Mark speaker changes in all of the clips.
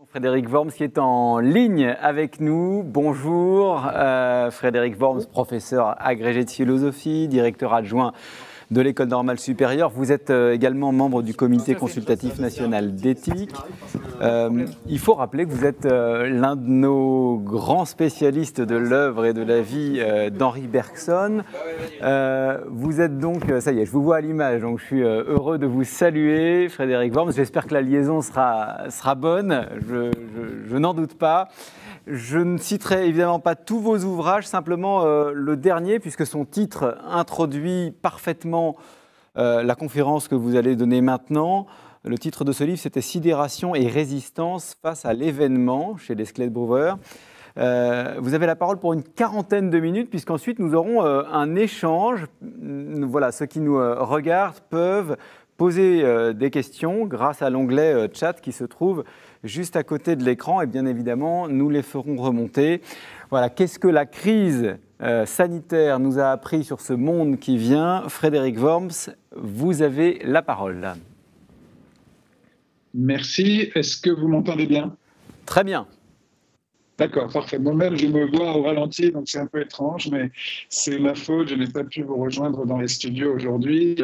Speaker 1: Frédéric Worms qui est en ligne avec nous. Bonjour, Frédéric Worms, professeur agrégé de philosophie, directeur adjoint de l'École normale supérieure. Vous êtes également membre du comité consultatif national d'éthique. Il faut rappeler que vous êtes l'un de nos grands spécialistes de l'œuvre et de la vie d'Henri Bergson. Vous êtes donc, ça y est, je vous vois à l'image, donc je suis heureux de vous saluer, Frédéric Worms. J'espère que la liaison sera bonne, je n'en doute pas. Je ne citerai évidemment pas tous vos ouvrages, simplement le dernier, puisque son titre introduit parfaitement la conférence que vous allez donner maintenant. Le titre de ce livre, c'était « Sidération et résistance face à l'événement » chez Les Squelettes Brouwer. Vous avez la parole pour une quarantaine de minutes, puisqu'ensuite nous aurons un échange. Voilà, ceux qui nous regardent peuvent poser des questions grâce à l'onglet chat qui se trouve juste à côté de l'écran, et bien évidemment, nous les ferons remonter. Voilà, qu'est-ce que la crise sanitaire nous a appris sur ce monde qui vient? Frédéric Worms, vous avez la parole.
Speaker 2: Merci. Est-ce que vous m'entendez bien?
Speaker 1: Très bien.
Speaker 2: D'accord, parfait. Moi-même, je me vois au ralenti, donc c'est un peu étrange, mais c'est ma faute. Je n'ai pas pu vous rejoindre dans les studios aujourd'hui.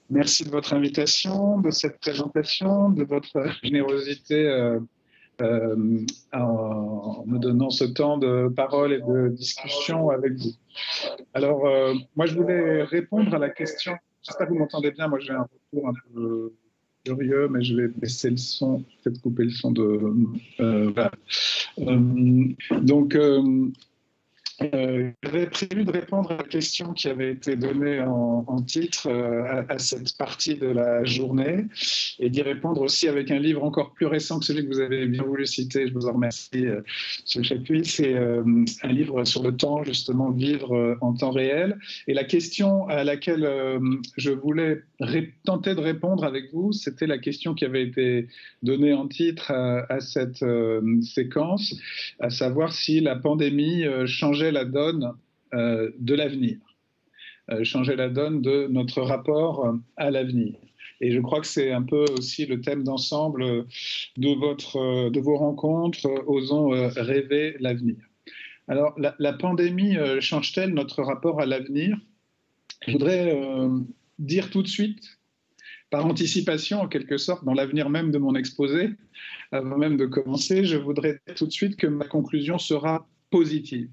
Speaker 2: Merci de votre invitation, de cette présentation, de votre générosité en me donnant ce temps de parole et de discussion avec vous. Alors, moi, je voulais répondre à la question. J'espère que vous m'entendez bien. Moi, j'ai un retour un peu curieux, mais je vais baisser le son, peut-être couper le son de... voilà. J'avais prévu de répondre à la question qui avait été donnée en titre à cette partie de la journée et d'y répondre aussi avec un livre encore plus récent que celui que vous avez bien voulu citer. Je vous en remercie, M. Chapuis. C'est un livre sur le temps, justement, vivre en temps réel. Et la question à laquelle je voulais tenter de répondre avec vous, c'était la question qui avait été donnée en titre à cette séquence, à savoir si la pandémie changeait la donne de l'avenir, changeait la donne de notre rapport à l'avenir. Et je crois que c'est un peu aussi le thème d'ensemble de vos rencontres, Osons rêver l'avenir. Alors, la pandémie change-t-elle notre rapport à l'avenir? Je voudrais dire tout de suite, par anticipation en quelque sorte, dans l'avenir même de mon exposé, avant même de commencer, je voudrais dire tout de suite que ma conclusion sera positive.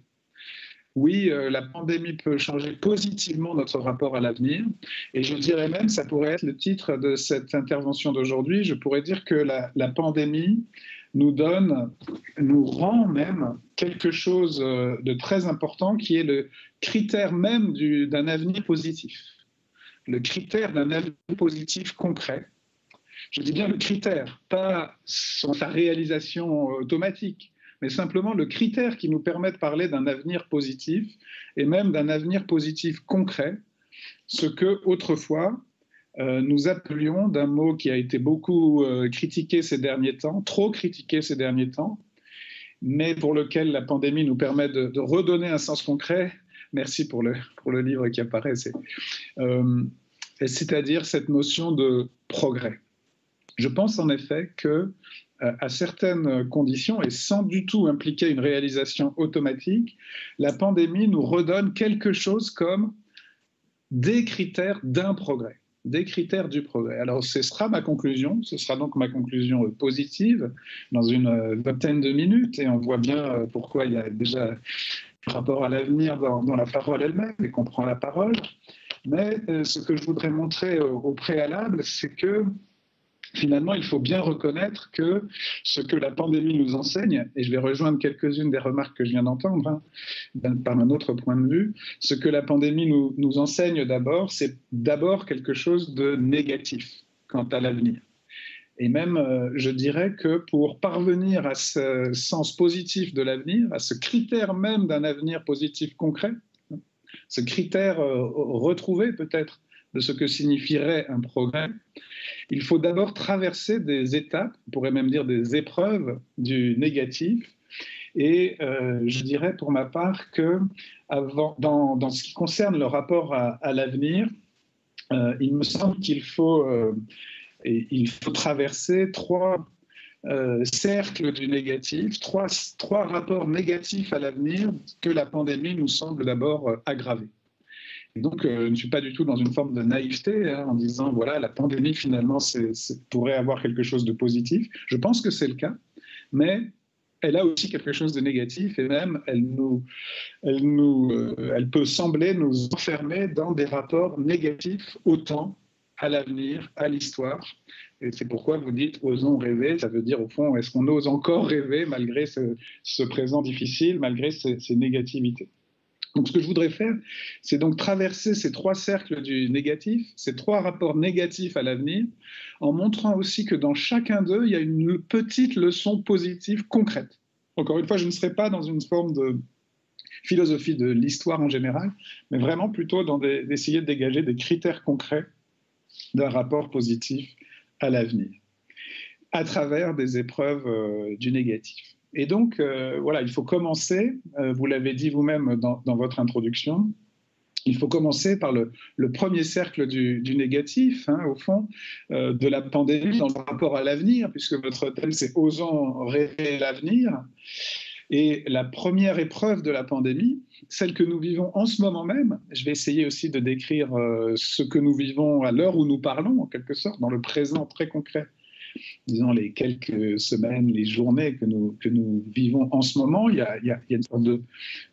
Speaker 2: Oui, la pandémie peut changer positivement notre rapport à l'avenir. Et je dirais même, ça pourrait être le titre de cette intervention d'aujourd'hui, je pourrais dire que la pandémie nous rend même quelque chose de très important qui est le critère même d'un avenir positif. Le critère d'un avenir positif concret. Je dis bien le critère, pas sa réalisation automatique, mais simplement le critère qui nous permet de parler d'un avenir positif et même d'un avenir positif concret, ce que autrefois nous appelions d'un mot qui a été beaucoup critiqué ces derniers temps, trop critiqué ces derniers temps, mais pour lequel la pandémie nous permet de redonner un sens concret. Merci pour le livre qui apparaît, c'est-à-dire cette notion de progrès. Je pense en effet que à certaines conditions, et sans du tout impliquer une réalisation automatique, la pandémie nous redonne quelque chose comme des critères d'un progrès, des critères du progrès. Alors ce sera ma conclusion, ce sera donc ma conclusion positive dans une vingtaine de minutes, et on voit bien pourquoi il y a déjà un rapport à l'avenir dans la parole elle-même, et qu'on prend la parole. Mais ce que je voudrais montrer au préalable, c'est que finalement, il faut bien reconnaître que ce que la pandémie nous enseigne, et je vais rejoindre quelques-unes des remarques que je viens d'entendre, par un autre point de vue, ce que la pandémie nous enseigne d'abord, c'est d'abord quelque chose de négatif quant à l'avenir. Et même, je dirais que pour parvenir à ce sens positif de l'avenir, à ce critère même d'un avenir positif concret, ce critère retrouvé peut-être de ce que signifierait un progrès, il faut d'abord traverser des étapes, on pourrait même dire des épreuves du négatif. Et je dirais pour ma part que dans ce qui concerne le rapport à l'avenir, il me semble qu'il faut traverser trois cercles du négatif, trois rapports négatifs à l'avenir que la pandémie nous semble d'abord aggraver. Et donc, je ne suis pas du tout dans une forme de naïveté en disant, voilà, la pandémie, finalement, pourrait avoir quelque chose de positif. Je pense que c'est le cas, mais elle a aussi quelque chose de négatif et même elle peut sembler nous enfermer dans des rapports négatifs au temps, à l'avenir, à l'histoire. Et c'est pourquoi vous dites « osons rêver », ça veut dire au fond, est-ce qu'on ose encore rêver malgré ce présent difficile, malgré ces négativités. Donc ce que je voudrais faire, c'est donc traverser ces trois cercles du négatif, ces trois rapports négatifs à l'avenir, en montrant aussi que dans chacun d'eux, il y a une petite leçon positive concrète. Encore une fois, je ne serai pas dans une forme de philosophie de l'histoire en général, mais vraiment plutôt d'essayer de dégager des critères concrets d'un rapport positif à l'avenir, à travers des épreuves du négatif. Et donc, voilà, il faut commencer, vous l'avez dit vous-même dans votre introduction, il faut commencer par le premier cercle du négatif, au fond, de la pandémie, dans le rapport à l'avenir, puisque votre thème, c'est « Osons rêver l'avenir ». Et la première épreuve de la pandémie, celle que nous vivons en ce moment même, je vais essayer aussi de décrire ce que nous vivons à l'heure où nous parlons, en quelque sorte, dans le présent très concret, disons les quelques semaines, les journées que nous vivons en ce moment. Il y a une sorte de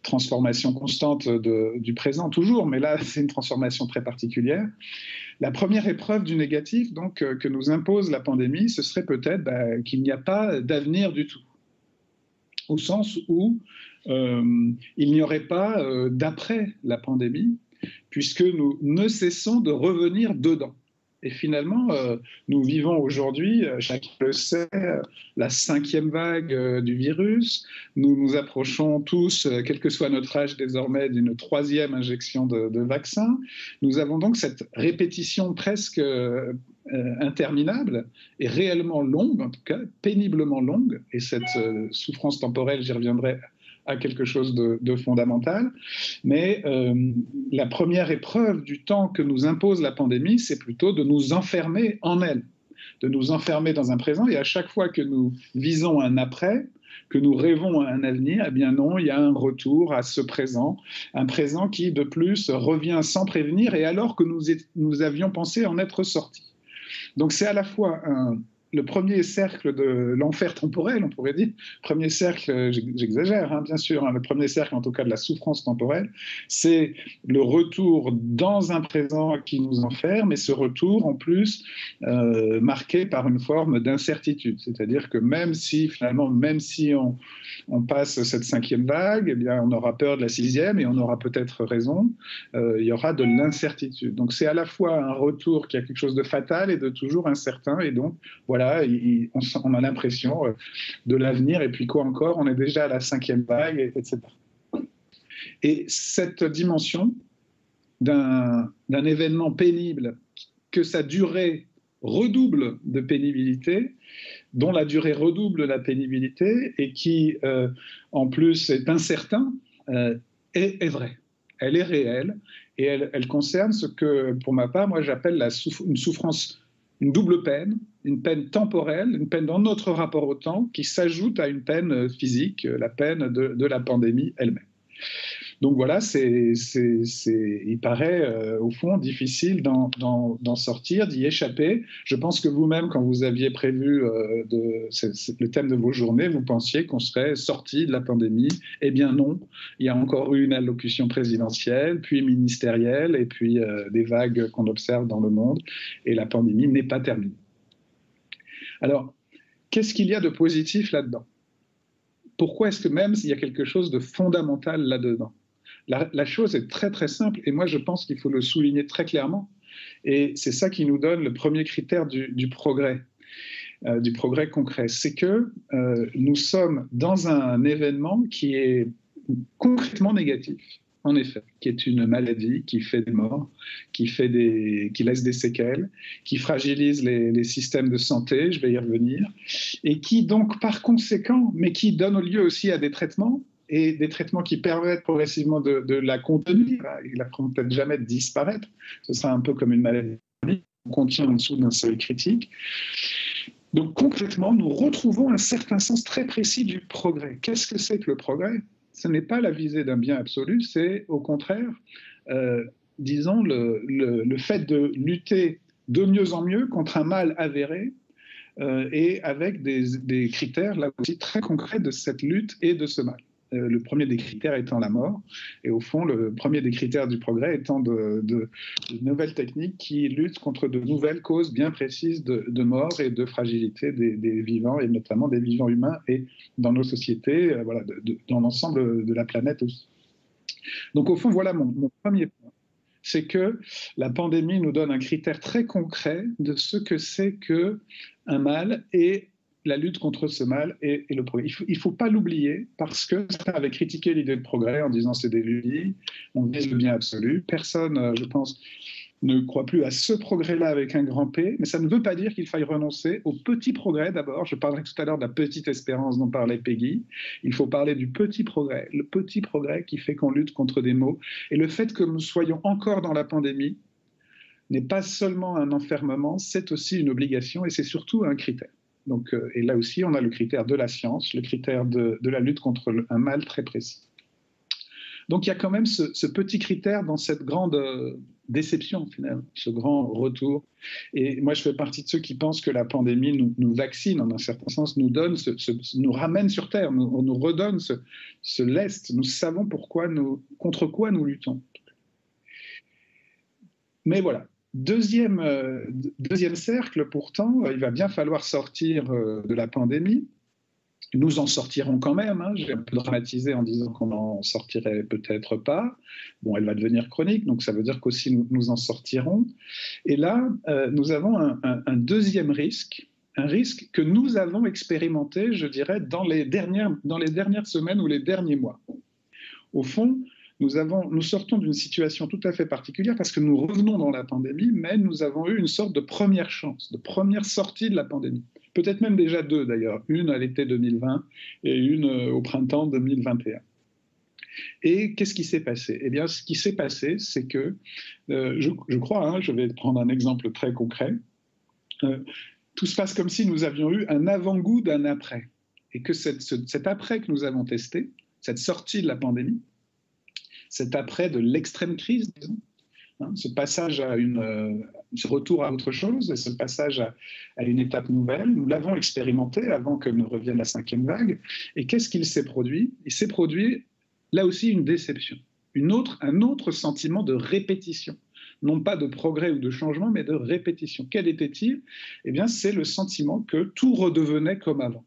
Speaker 2: transformation constante du présent, toujours, mais là, c'est une transformation très particulière. La première épreuve du négatif, donc, que nous impose la pandémie, ce serait peut-être qu'il n'y a pas d'avenir du tout, au sens où il n'y aurait pas d'après la pandémie, puisque nous ne cessons de revenir dedans. Et finalement, nous vivons aujourd'hui, chacun le sait, la 5e vague du virus. Nous nous approchons tous, quel que soit notre âge désormais, d'une 3e injection de vaccin. Nous avons donc cette répétition presque interminable et réellement longue, en tout cas péniblement longue. Et cette souffrance temporelle, j'y reviendrai, à quelque chose de fondamental. Mais la première épreuve du temps que nous impose la pandémie, c'est plutôt de nous enfermer en elle, de nous enfermer dans un présent. Et à chaque fois que nous visons un après, que nous rêvons à un avenir, eh bien non, il y a un retour à ce présent, un présent qui, de plus, revient sans prévenir et alors que nous avions pensé en être sortis. Donc c'est à la fois le premier cercle de l'enfer temporel, on pourrait dire, premier cercle, j'exagère bien sûr, le premier cercle en tout cas de la souffrance temporelle, c'est le retour dans un présent qui nous enferme, et ce retour en plus marqué par une forme d'incertitude, c'est-à-dire que même si on passe cette 5e vague, eh bien on aura peur de la 6e et on aura peut-être raison, il y aura de l'incertitude. Donc c'est à la fois un retour qui a quelque chose de fatal et de toujours incertain, et donc voilà, on a l'impression de l'avenir, et puis quoi encore, on est déjà à la 5e vague, etc. Et cette dimension d'un événement pénible, que sa durée redouble de pénibilité, dont la durée redouble la pénibilité, et qui, en plus, est incertain, est vraie. Elle est réelle, et elle concerne ce que, pour ma part, moi j'appelle une souffrance, une double peine, une peine temporelle, une peine dans notre rapport au temps, qui s'ajoute à une peine physique, la peine de la pandémie elle-même. Donc voilà, il paraît au fond difficile d'en sortir, d'y échapper. Je pense que vous-même, quand vous aviez prévu le thème de vos journées, vous pensiez qu'on serait sorti de la pandémie. Eh bien non, il y a encore eu une allocution présidentielle, puis ministérielle, et puis des vagues qu'on observe dans le monde, et la pandémie n'est pas terminée. Alors, qu'est-ce qu'il y a de positif là-dedans ? Pourquoi est-ce que même s'il y a quelque chose de fondamental là-dedans ? La chose est très très simple, et moi je pense qu'il faut le souligner très clairement, et c'est ça qui nous donne le premier critère du progrès concret. C'est que nous sommes dans un événement qui est concrètement négatif, en effet, qui est une maladie qui fait des morts, qui laisse des séquelles, qui fragilise les systèmes de santé, je vais y revenir, et qui donc par conséquent, mais qui donne lieu aussi à des traitements, et des traitements qui permettent progressivement de la contenir. Il ne feront peut-être jamais de disparaître. Ce sera un peu comme une maladie qu'on contient en dessous d'un seuil critique. Donc concrètement, nous retrouvons un certain sens très précis du progrès. Qu'est-ce que c'est que le progrès? Ce n'est pas la visée d'un bien absolu, c'est au contraire, disons, le fait de lutter de mieux en mieux contre un mal avéré et avec des critères, là aussi, très concrets de cette lutte et de ce mal. Le premier des critères étant la mort, et au fond, le premier des critères du progrès étant de nouvelles techniques qui luttent contre de nouvelles causes bien précises de mort et de fragilité des vivants, et notamment des vivants humains, et dans nos sociétés, voilà, dans l'ensemble de la planète aussi. Donc au fond, voilà mon premier point. C'est que la pandémie nous donne un critère très concret de ce que c'est qu'un mal et la lutte contre ce mal et le progrès. Il ne faut pas l'oublier parce que certains avaient critiqué l'idée de progrès en disant c'est des ludies, on vise le bien absolu. Personne, je pense, ne croit plus à ce progrès-là avec un grand P, mais ça ne veut pas dire qu'il faille renoncer au petit progrès d'abord. Je parlerai tout à l'heure de la petite espérance dont parlait Peggy. Il faut parler du petit progrès, le petit progrès qui fait qu'on lutte contre des maux. Et le fait que nous soyons encore dans la pandémie n'est pas seulement un enfermement, c'est aussi une obligation et c'est surtout un critère. Donc, et là aussi, on a le critère de la science, le critère de la lutte contre un mal très précis. Donc il y a quand même ce petit critère dans cette grande déception, finalement, ce grand retour. Et moi, je fais partie de ceux qui pensent que la pandémie nous vaccine, en un certain sens, nous donne, nous ramène sur Terre, nous redonne ce lest. Nous savons contre quoi nous luttons. Mais voilà. Deuxième cercle, pourtant, il va bien falloir sortir de la pandémie. Nous en sortirons quand même, hein. J'ai un peu dramatisé en disant qu'on n'en sortirait peut-être pas. Bon, elle va devenir chronique, donc ça veut dire qu'aussi nous en sortirons. Et là, nous avons un deuxième risque, un risque que nous avons expérimenté, je dirais, dans les dernières semaines ou les derniers mois. Au fond, nous sortons d'une situation tout à fait particulière parce que nous revenons dans la pandémie, mais nous avons eu une sorte de première chance, de première sortie de la pandémie. Peut-être même déjà deux d'ailleurs, une à l'été 2020 et une au printemps 2021. Et qu'est-ce qui s'est passé? Eh bien, ce qui s'est passé, c'est que, je crois, hein, je vais prendre un exemple très concret, tout se passe comme si nous avions eu un avant-goût d'un après. Et que cet après que nous avons testé, cette sortie de la pandémie, cet après de l'extrême crise, disons, ce passage ce retour à autre chose, et ce passage à une étape nouvelle, nous l'avons expérimenté avant que nous revienne la 5e vague. Et qu'est-ce qu'il s'est produit? Il s'est produit, là aussi, une déception, un autre sentiment de répétition. Non pas de progrès ou de changement, mais de répétition. Quel était-il? Eh bien, c'est le sentiment que tout redevenait comme avant.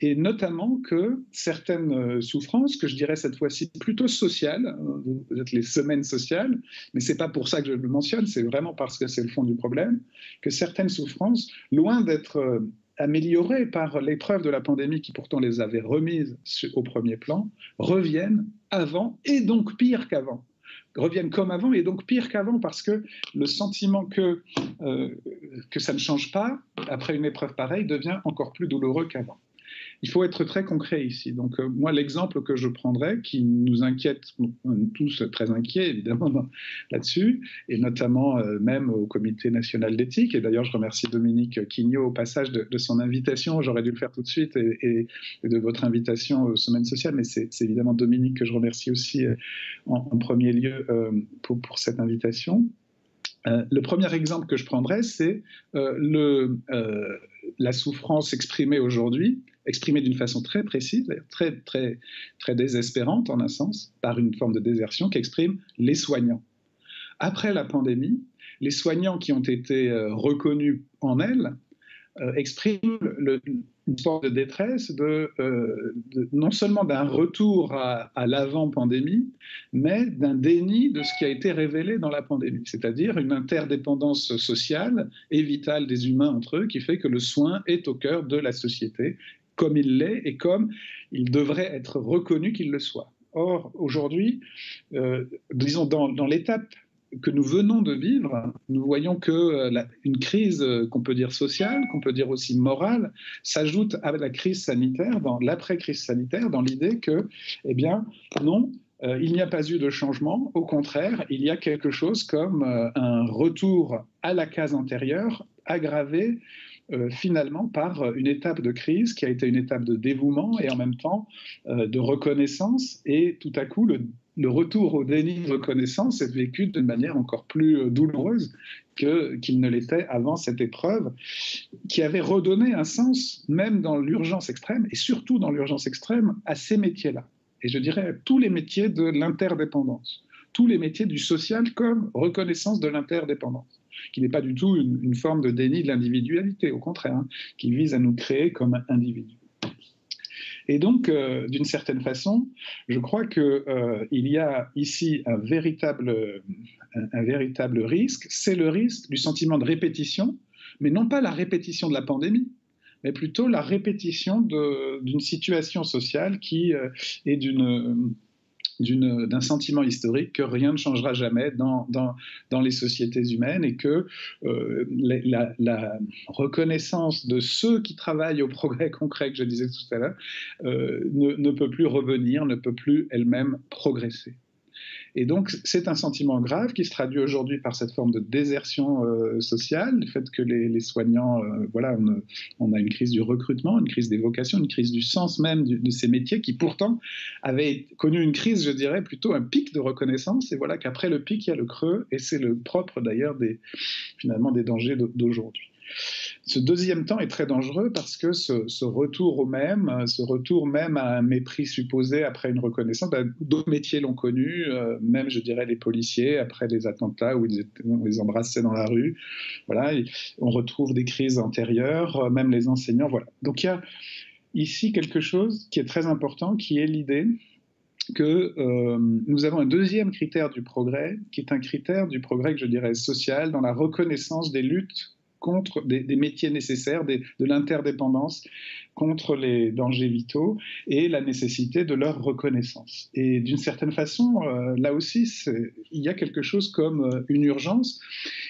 Speaker 2: Et notamment que certaines souffrances, que je dirais cette fois-ci plutôt sociales, vous êtes les semaines sociales, mais ce n'est pas pour ça que je le mentionne, c'est vraiment parce que c'est le fond du problème, que certaines souffrances, loin d'être améliorées par l'épreuve de la pandémie qui pourtant les avait remises au premier plan, reviennent avant et donc pire qu'avant. Reviennent comme avant et donc pire qu'avant parce que le sentiment que ça ne change pas après une épreuve pareille devient encore plus douloureux qu'avant. Il faut être très concret ici. Donc, moi, l'exemple que je prendrais, qui nous inquiète, tous très inquiets évidemment là-dessus, et notamment même au Comité national d'éthique, et d'ailleurs je remercie Dominique Quignot au passage de son invitation, j'aurais dû le faire tout de suite, et de votre invitation aux Semaines sociales, mais c'est évidemment Dominique que je remercie aussi en premier lieu pour cette invitation. Le premier exemple que je prendrais, c'est la souffrance exprimée aujourd'hui, exprimée d'une façon très précise, très, très, très désespérante en un sens, par une forme de désertion qu'expriment les soignants. Après la pandémie, les soignants qui ont été reconnus en elle expriment une forme de détresse non seulement d'un retour à l'avant-pandémie, mais d'un déni de ce qui a été révélé dans la pandémie, c'est-à-dire une interdépendance sociale et vitale des humains entre eux qui fait que le soin est au cœur de la société, comme il l'est et comme il devrait être reconnu qu'il le soit. Or, aujourd'hui, disons dans l'étape que nous venons de vivre, nous voyons qu'une crise qu'on peut dire sociale, qu'on peut dire aussi morale, s'ajoute à la crise sanitaire, dans l'après-crise sanitaire, dans l'idée que, eh bien, non, il n'y a pas eu de changement. Au contraire, il y a quelque chose comme un retour à la case antérieure, aggravé finalement par une étape de crise qui a été une étape de dévouement et en même temps de reconnaissance, et tout à coup le retour au déni de reconnaissance est vécu d'une manière encore plus douloureuse qu'il ne l'était avant cette épreuve, qui avait redonné un sens, même dans l'urgence extrême, et surtout dans l'urgence extrême, à ces métiers-là. Et je dirais tous les métiers de l'interdépendance, tous les métiers du social comme reconnaissance de l'interdépendance, qui n'est pas du tout une forme de déni de l'individualité, au contraire, hein, qui vise à nous créer comme individus. Et donc, d'une certaine façon, je crois qu'il y a ici un véritable risque, c'est le risque du sentiment de répétition, mais non pas la répétition de la pandémie, mais plutôt la répétition d'une situation sociale qui est d'un sentiment historique que rien ne changera jamais dans les sociétés humaines, et que la reconnaissance de ceux qui travaillent au progrès concret que je disais tout à l'heure ne peut plus revenir, ne peut plus elle-même progresser. Et donc, c'est un sentiment grave qui se traduit aujourd'hui par cette forme de désertion sociale, le fait que les soignants, voilà, on a une crise du recrutement, une crise des vocations, une crise du sens même de ces métiers qui pourtant avaient connu une crise, je dirais, plutôt un pic de reconnaissance. Et voilà qu'après le pic, il y a le creux, et c'est le propre d'ailleurs finalement des dangers d'aujourd'hui. Ce deuxième temps est très dangereux parce que ce retour même à un mépris supposé après une reconnaissance, d'autres métiers l'ont connu, même je dirais les policiers après les attentats où on les embrassait dans la rue, voilà, on retrouve des crises antérieures, même les enseignants, voilà. Donc il y a ici quelque chose qui est très important, qui est l'idée que nous avons un deuxième critère du progrès, qui est un critère du progrès que je dirais social, dans la reconnaissance des luttes contre des métiers nécessaires, de l'interdépendance, contre les dangers vitaux et la nécessité de leur reconnaissance. Et d'une certaine façon, là aussi, il y a quelque chose comme une urgence.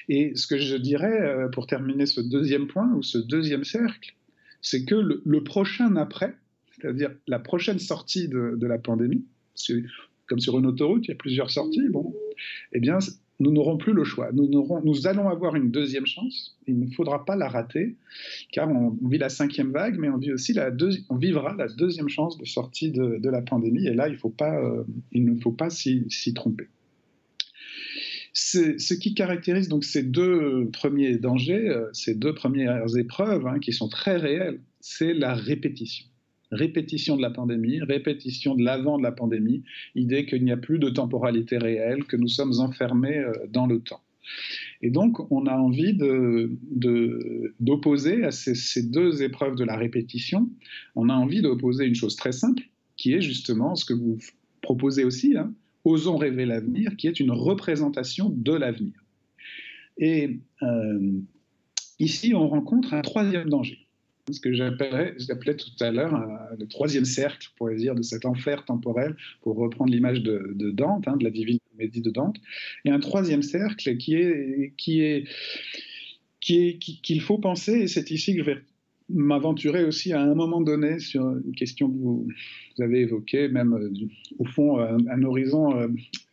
Speaker 2: Et ce que je dirais, pour terminer ce deuxième point, ou ce deuxième cercle, c'est que le prochain après, c'est-à-dire la prochaine sortie de la pandémie, comme sur une autoroute, il y a plusieurs sorties, bon, eh bien, nous n'aurons plus le choix. Nous allons avoir une deuxième chance. Il ne faudra pas la rater, car on vit la 5e vague, mais on vivra la deuxième chance de sortie de la pandémie. Et là, il ne faut pas s'y tromper. Ce qui caractérise donc ces deux premiers dangers, ces deux premières épreuves, hein, qui sont très réelles, c'est la répétition. Répétition de la pandémie, répétition de l'avant de la pandémie, idée qu'il n'y a plus de temporalité réelle, que nous sommes enfermés dans le temps. Et donc, on a envie d'opposer à ces deux épreuves de la répétition, on a envie d'opposer une chose très simple, qui est justement ce que vous proposez aussi, hein, osons rêver l'avenir, qui est une représentation de l'avenir. Et ici, on rencontre un troisième danger. Ce que j'appelais tout à l'heure le troisième cercle, pour dire, de cet enfer temporel, pour reprendre l'image de Dante, hein, de la Divine Comédie de Dante. Et un troisième cercle qu'il faut penser, et c'est ici que je vais m'aventurer aussi à un moment donné sur une question que vous avez évoquée, même au fond un horizon,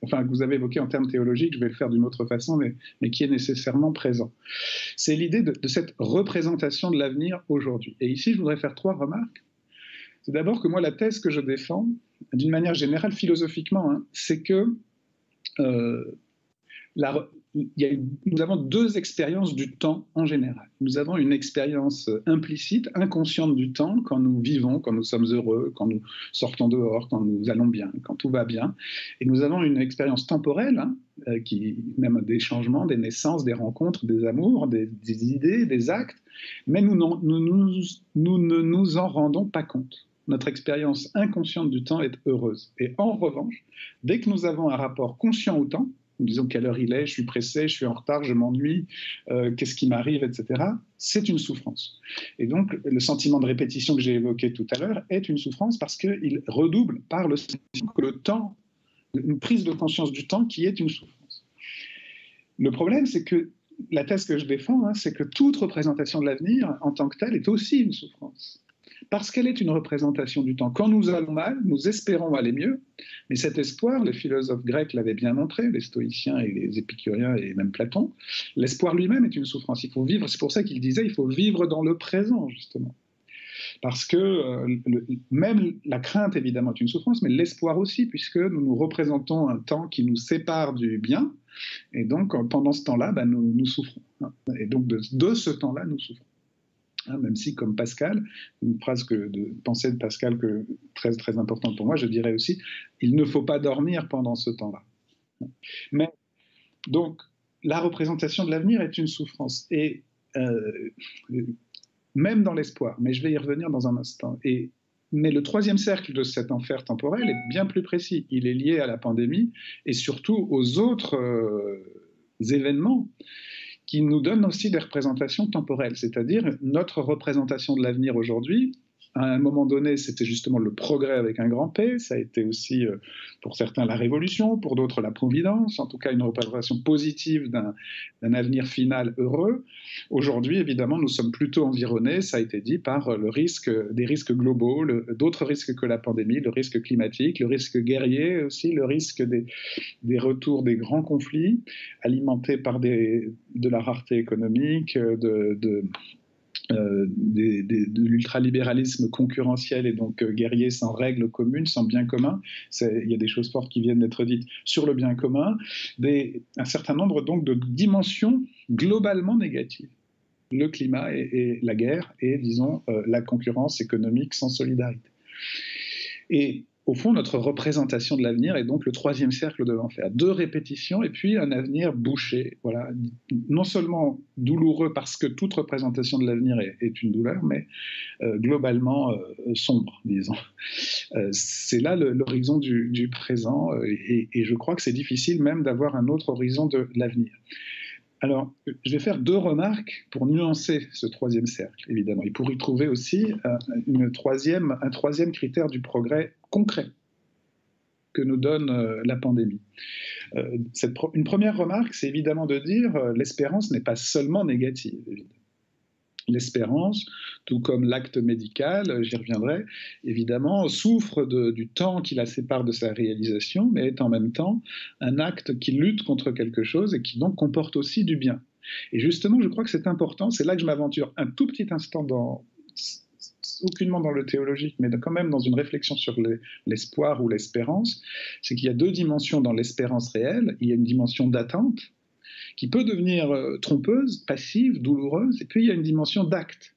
Speaker 2: que vous avez évoqué en termes théologiques, je vais le faire d'une autre façon, mais qui est nécessairement présent. C'est l'idée de cette représentation de l'avenir aujourd'hui. Et ici, je voudrais faire 3 remarques. C'est d'abord que moi, la thèse que je défends, d'une manière générale, philosophiquement, hein, c'est que nous avons 2 expériences du temps en général. Nous avons une expérience implicite, inconsciente du temps, quand nous vivons, quand nous sommes heureux, quand nous sortons dehors, quand nous allons bien, quand tout va bien. Et nous avons une expérience temporelle, hein, même des changements, des naissances, des rencontres, des amours, des idées, des actes, mais nous ne nous en rendons pas compte. Notre expérience inconsciente du temps est heureuse. Et en revanche, dès que nous avons un rapport conscient au temps, nous disons quelle heure il est, je suis pressé, je suis en retard, je m'ennuie, qu'est-ce qui m'arrive, etc., c'est une souffrance. Et donc, le sentiment de répétition que j'ai évoqué tout à l'heure est une souffrance parce qu'il redouble par le sentiment que le temps, une prise de conscience du temps qui est une souffrance. Le problème, c'est que la thèse que je défends, hein, c'est que toute représentation de l'avenir, en tant que telle, est aussi une souffrance. parce qu'elle est une représentation du temps. Quand nous allons mal, nous espérons aller mieux, mais cet espoir, les philosophes grecs l'avaient bien montré, les stoïciens et les épicuriens et même Platon, l'espoir lui-même est une souffrance. Il faut vivre, c'est pour ça qu'il disait, il faut vivre dans le présent, justement. Parce que même la crainte, évidemment, est une souffrance, mais l'espoir aussi, puisque nous nous représentons un temps qui nous sépare du bien, et donc pendant ce temps-là, nous souffrons. Et donc de ce temps-là, nous souffrons. Même si, comme Pascal, une phrase de pensée de Pascal très, très importante pour moi, je dirais aussi, il ne faut pas dormir pendant ce temps-là. Mais donc, la représentation de l'avenir est une souffrance, et même dans l'espoir, mais je vais y revenir dans un instant. Mais le troisième cercle de cet enfer temporel est bien plus précis. Il est lié à la pandémie et surtout aux autres événements qui nous donnent aussi des représentations temporelles, c'est-à-dire notre représentation de l'avenir aujourd'hui. À un moment donné, c'était justement le progrès avec un grand P, ça a été aussi pour certains la révolution, pour d'autres la providence, en tout cas une représentation positive d'un avenir final heureux. Aujourd'hui, évidemment, nous sommes plutôt environnés, ça a été dit, par des risques globaux, d'autres risques que la pandémie, le risque climatique, le risque guerrier aussi, le risque des retours des grands conflits, alimentés par de la rareté économique, de l'ultralibéralisme concurrentiel et donc guerrier sans règles communes, sans bien commun. Il y a des choses fortes qui viennent d'être dites sur le bien commun, un certain nombre donc de dimensions globalement négatives. Le climat et la guerre et, disons, la concurrence économique sans solidarité. Et au fond, notre représentation de l'avenir est donc le troisième cercle de l'enfer. 2 répétitions et puis un avenir bouché. Voilà. Non seulement douloureux parce que toute représentation de l'avenir est une douleur, mais globalement sombre, disons. C'est là l'horizon du présent et je crois que c'est difficile même d'avoir un autre horizon de l'avenir. Alors, je vais faire 2 remarques pour nuancer ce troisième cercle, évidemment, et pour y trouver aussi un troisième critère du progrès concret que nous donne la pandémie. Une première remarque, c'est évidemment de dire l'espérance n'est pas seulement négative, évidemment. L'espérance, tout comme l'acte médical, j'y reviendrai, évidemment, souffre du temps qui la sépare de sa réalisation, mais est en même temps un acte qui lutte contre quelque chose et qui donc comporte aussi du bien. Et justement, je crois que c'est important, c'est là que je m'aventure un tout petit instant aucunement dans le théologique, mais quand même dans une réflexion sur l'espoir ou l'espérance, c'est qu'il y a 2 dimensions dans l'espérance réelle. Il y a une dimension d'attente, qui peut devenir trompeuse, passive, douloureuse, et puis il y a une dimension d'acte.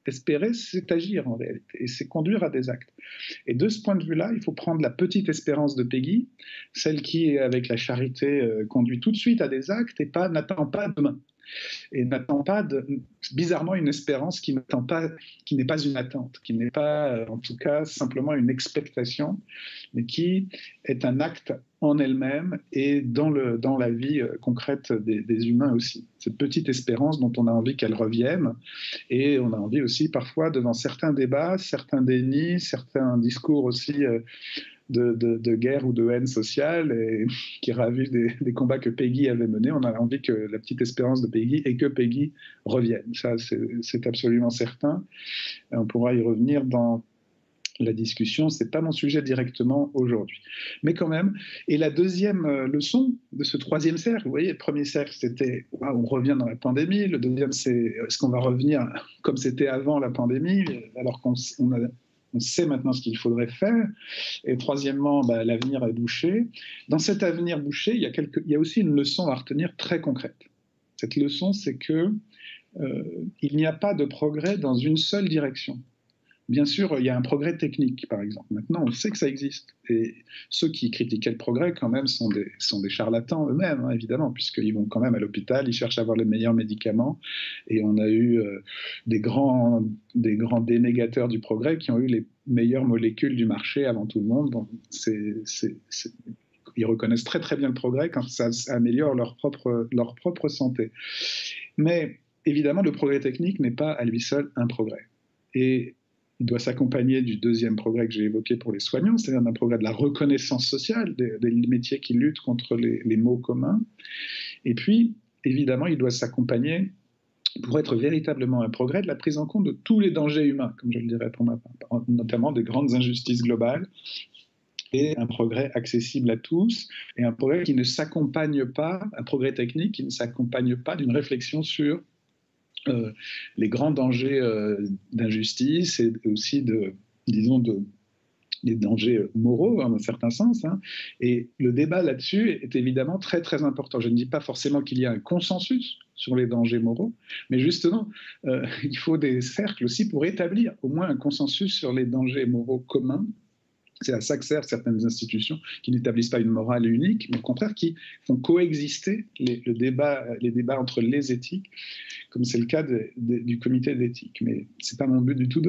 Speaker 2: Espérer, c'est agir en réalité, et c'est conduire à des actes. Et de ce point de vue-là, il faut prendre la petite espérance de Peggy, celle qui, avec la charité, conduit tout de suite à des actes et n'attend pas demain. Et n'attend pas, bizarrement, une espérance qui n'est pas une attente, qui n'est pas, en tout cas, simplement une expectation, mais qui est un acte en elle-même et dans la vie concrète des humains aussi. Cette petite espérance dont on a envie qu'elle revienne, et on a envie aussi parfois, devant certains débats, certains dénis, certains discours aussi de guerre ou de haine sociale et qui ravivent des combats que Peggy avait menés. On a envie que la petite espérance de Peggy et que Peggy revienne. Ça, c'est absolument certain. Et on pourra y revenir dans la discussion. Ce n'est pas mon sujet directement aujourd'hui. Mais quand même, et la deuxième leçon de ce troisième cercle, vous voyez, le premier cercle, c'était on revient dans la pandémie. Le deuxième, c'est est-ce qu'on va revenir comme c'était avant la pandémie, alors qu'on sait maintenant ce qu'il faudrait faire. Et troisièmement, l'avenir est bouché. Dans cet avenir bouché, il y a aussi une leçon à retenir très concrète. Cette leçon, c'est qu'il n'y a pas de progrès dans une seule direction. Bien sûr, il y a un progrès technique, par exemple. Maintenant, on sait que ça existe. Et ceux qui critiquaient le progrès, quand même, sont des charlatans eux-mêmes, hein, évidemment, puisqu'ils vont quand même à l'hôpital, ils cherchent à avoir les meilleurs médicaments. Et on a eu des grands dénégateurs du progrès qui ont eu les meilleures molécules du marché avant tout le monde. Bon, ils reconnaissent très très bien le progrès quand ça améliore leur propre santé. Mais évidemment, le progrès technique n'est pas à lui seul un progrès. Et il doit s'accompagner du deuxième progrès que j'ai évoqué pour les soignants, c'est-à-dire d'un progrès de la reconnaissance sociale, des métiers qui luttent contre les maux communs. Et puis, évidemment, il doit s'accompagner pour être véritablement un progrès, de la prise en compte de tous les dangers humains, comme je le dirais pour ma part, notamment des grandes injustices globales, et un progrès accessible à tous, et un progrès qui ne s'accompagne pas, un progrès technique qui ne s'accompagne pas d'une réflexion sur les grands dangers d'injustice et aussi disons, des dangers moraux, dans un certain sens. Hein. Et le débat là-dessus est évidemment très, très important. Je ne dis pas forcément qu'il y a un consensus sur les dangers moraux, mais justement, il faut des cercles aussi pour établir au moins un consensus sur les dangers moraux communs. C'est à ça que servent certaines institutions qui n'établissent pas une morale unique, mais au contraire qui font coexister les débats entre les éthiques, comme c'est le cas du comité d'éthique. Mais ce n'est pas mon but du tout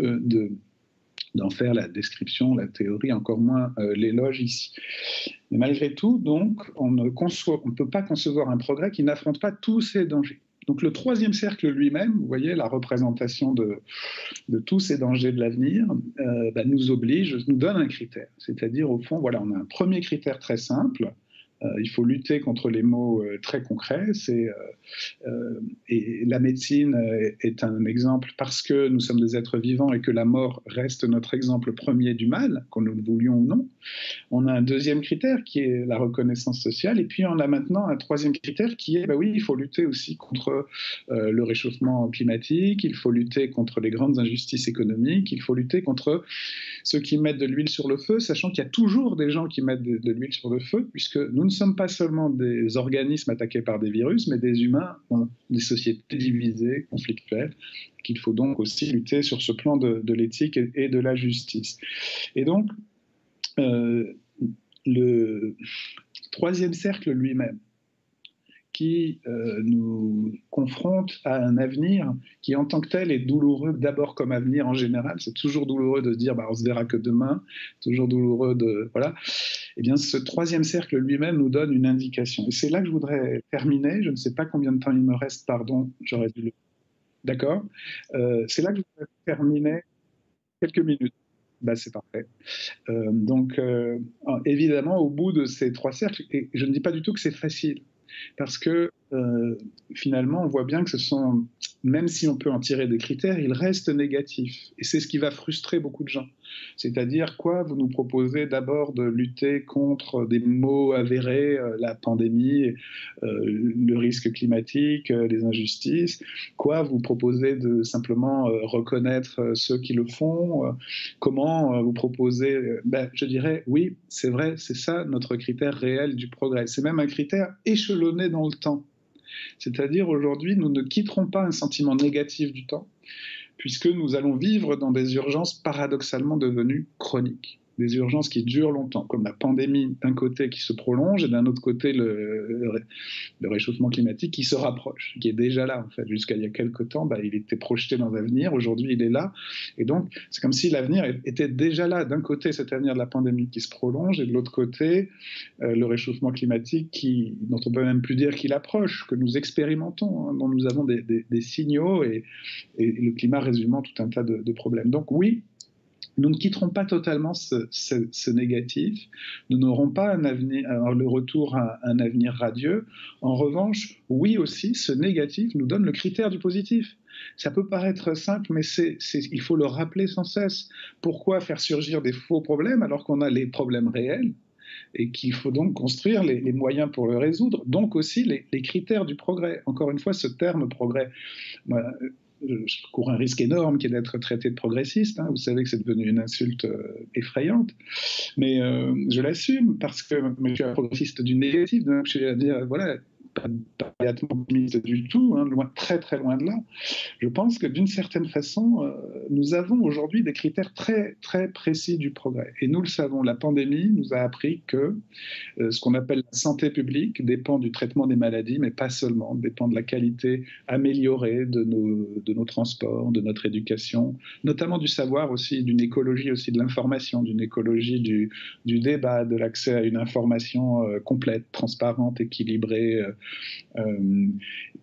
Speaker 2: d'en faire la description, la théorie, encore moins l'éloge ici. Mais malgré tout, donc, on ne peut pas concevoir un progrès qui n'affronte pas tous ces dangers. Donc le troisième cercle lui-même, vous voyez, la représentation de tous ces dangers de l'avenir, nous oblige, nous donne un critère. C'est-à-dire, au fond, voilà, on a un premier critère très simple. Il faut lutter contre les maux très concrets. Et la médecine est un exemple parce que nous sommes des êtres vivants et que la mort reste notre exemple premier du mal, qu'on nous le voulions ou non. On a un deuxième critère qui est la reconnaissance sociale, et puis on a maintenant un troisième critère qui est, oui, il faut lutter aussi contre le réchauffement climatique, il faut lutter contre les grandes injustices économiques, il faut lutter contre ceux qui mettent de l'huile sur le feu, sachant qu'il y a toujours des gens qui mettent de l'huile sur le feu, puisque nous ne sommes pas seulement des organismes attaqués par des virus, mais des humains dans des sociétés divisées, conflictuelles, qu'il faut donc aussi lutter sur ce plan de l'éthique et de la justice. Et donc, le troisième cercle lui-même, qui nous confronte à un avenir qui, en tant que tel, est douloureux d'abord comme avenir en général. C'est toujours douloureux de se dire on se verra que demain, toujours douloureux de... Voilà. Eh bien, ce troisième cercle lui-même nous donne une indication. Et c'est là que je voudrais terminer. Je ne sais pas combien de temps il me reste, pardon, j'aurais dû le... D'accord. C'est là que je voudrais terminer quelques minutes. C'est parfait. Évidemment, au bout de ces trois cercles, et je ne dis pas du tout que c'est facile, parce que finalement, on voit bien que même si on peut en tirer des critères, ils restent négatifs. Et c'est ce qui va frustrer beaucoup de gens. C'est-à-dire, vous nous proposez d'abord de lutter contre des maux avérés, la pandémie, le risque climatique, les injustices. Vous proposez de simplement reconnaître ceux qui le font. Comment vous proposez... je dirais, oui, c'est vrai, c'est ça notre critère réel du progrès. C'est même un critère échelonné dans le temps. C'est-à-dire, aujourd'hui, nous ne quitterons pas un sentiment négatif du temps, puisque nous allons vivre dans des urgences paradoxalement devenues chroniques. Des urgences qui durent longtemps, comme la pandémie d'un côté qui se prolonge et d'un autre côté le réchauffement climatique qui se rapproche, qui est déjà là en fait. Jusqu'à il y a quelques temps, il était projeté dans l'avenir, aujourd'hui il est là. Et donc c'est comme si l'avenir était déjà là. D'un côté cet avenir de la pandémie qui se prolonge et de l'autre côté le réchauffement climatique dont on peut même plus dire qu'il approche, que nous expérimentons, dont nous avons des signaux et le climat résumant tout un tas de problèmes. Donc oui, nous ne quitterons pas totalement ce négatif, nous n'aurons pas le retour à un avenir radieux. En revanche, oui aussi, ce négatif nous donne le critère du positif. Ça peut paraître simple, mais il faut le rappeler sans cesse. Pourquoi faire surgir des faux problèmes alors qu'on a les problèmes réels et qu'il faut donc construire les moyens pour le résoudre, donc aussi les critères du progrès. Encore une fois, ce terme progrès... je cours un risque énorme qui est d'être traité de progressiste. Vous savez que c'est devenu une insulte effrayante. Mais je l'assume parce que je suis un progressiste du négatif. Donc je suis à dire, voilà, pas optimiste du tout, très très loin de là. Je pense que d'une certaine façon, nous avons aujourd'hui des critères très très précis du progrès. Et nous le savons, la pandémie nous a appris que ce qu'on appelle la santé publique dépend du traitement des maladies, mais pas seulement, dépend de la qualité améliorée de nos transports, de notre éducation, notamment du savoir aussi, d'une écologie aussi de l'information, d'une écologie du débat, de l'accès à une information complète, transparente, équilibrée,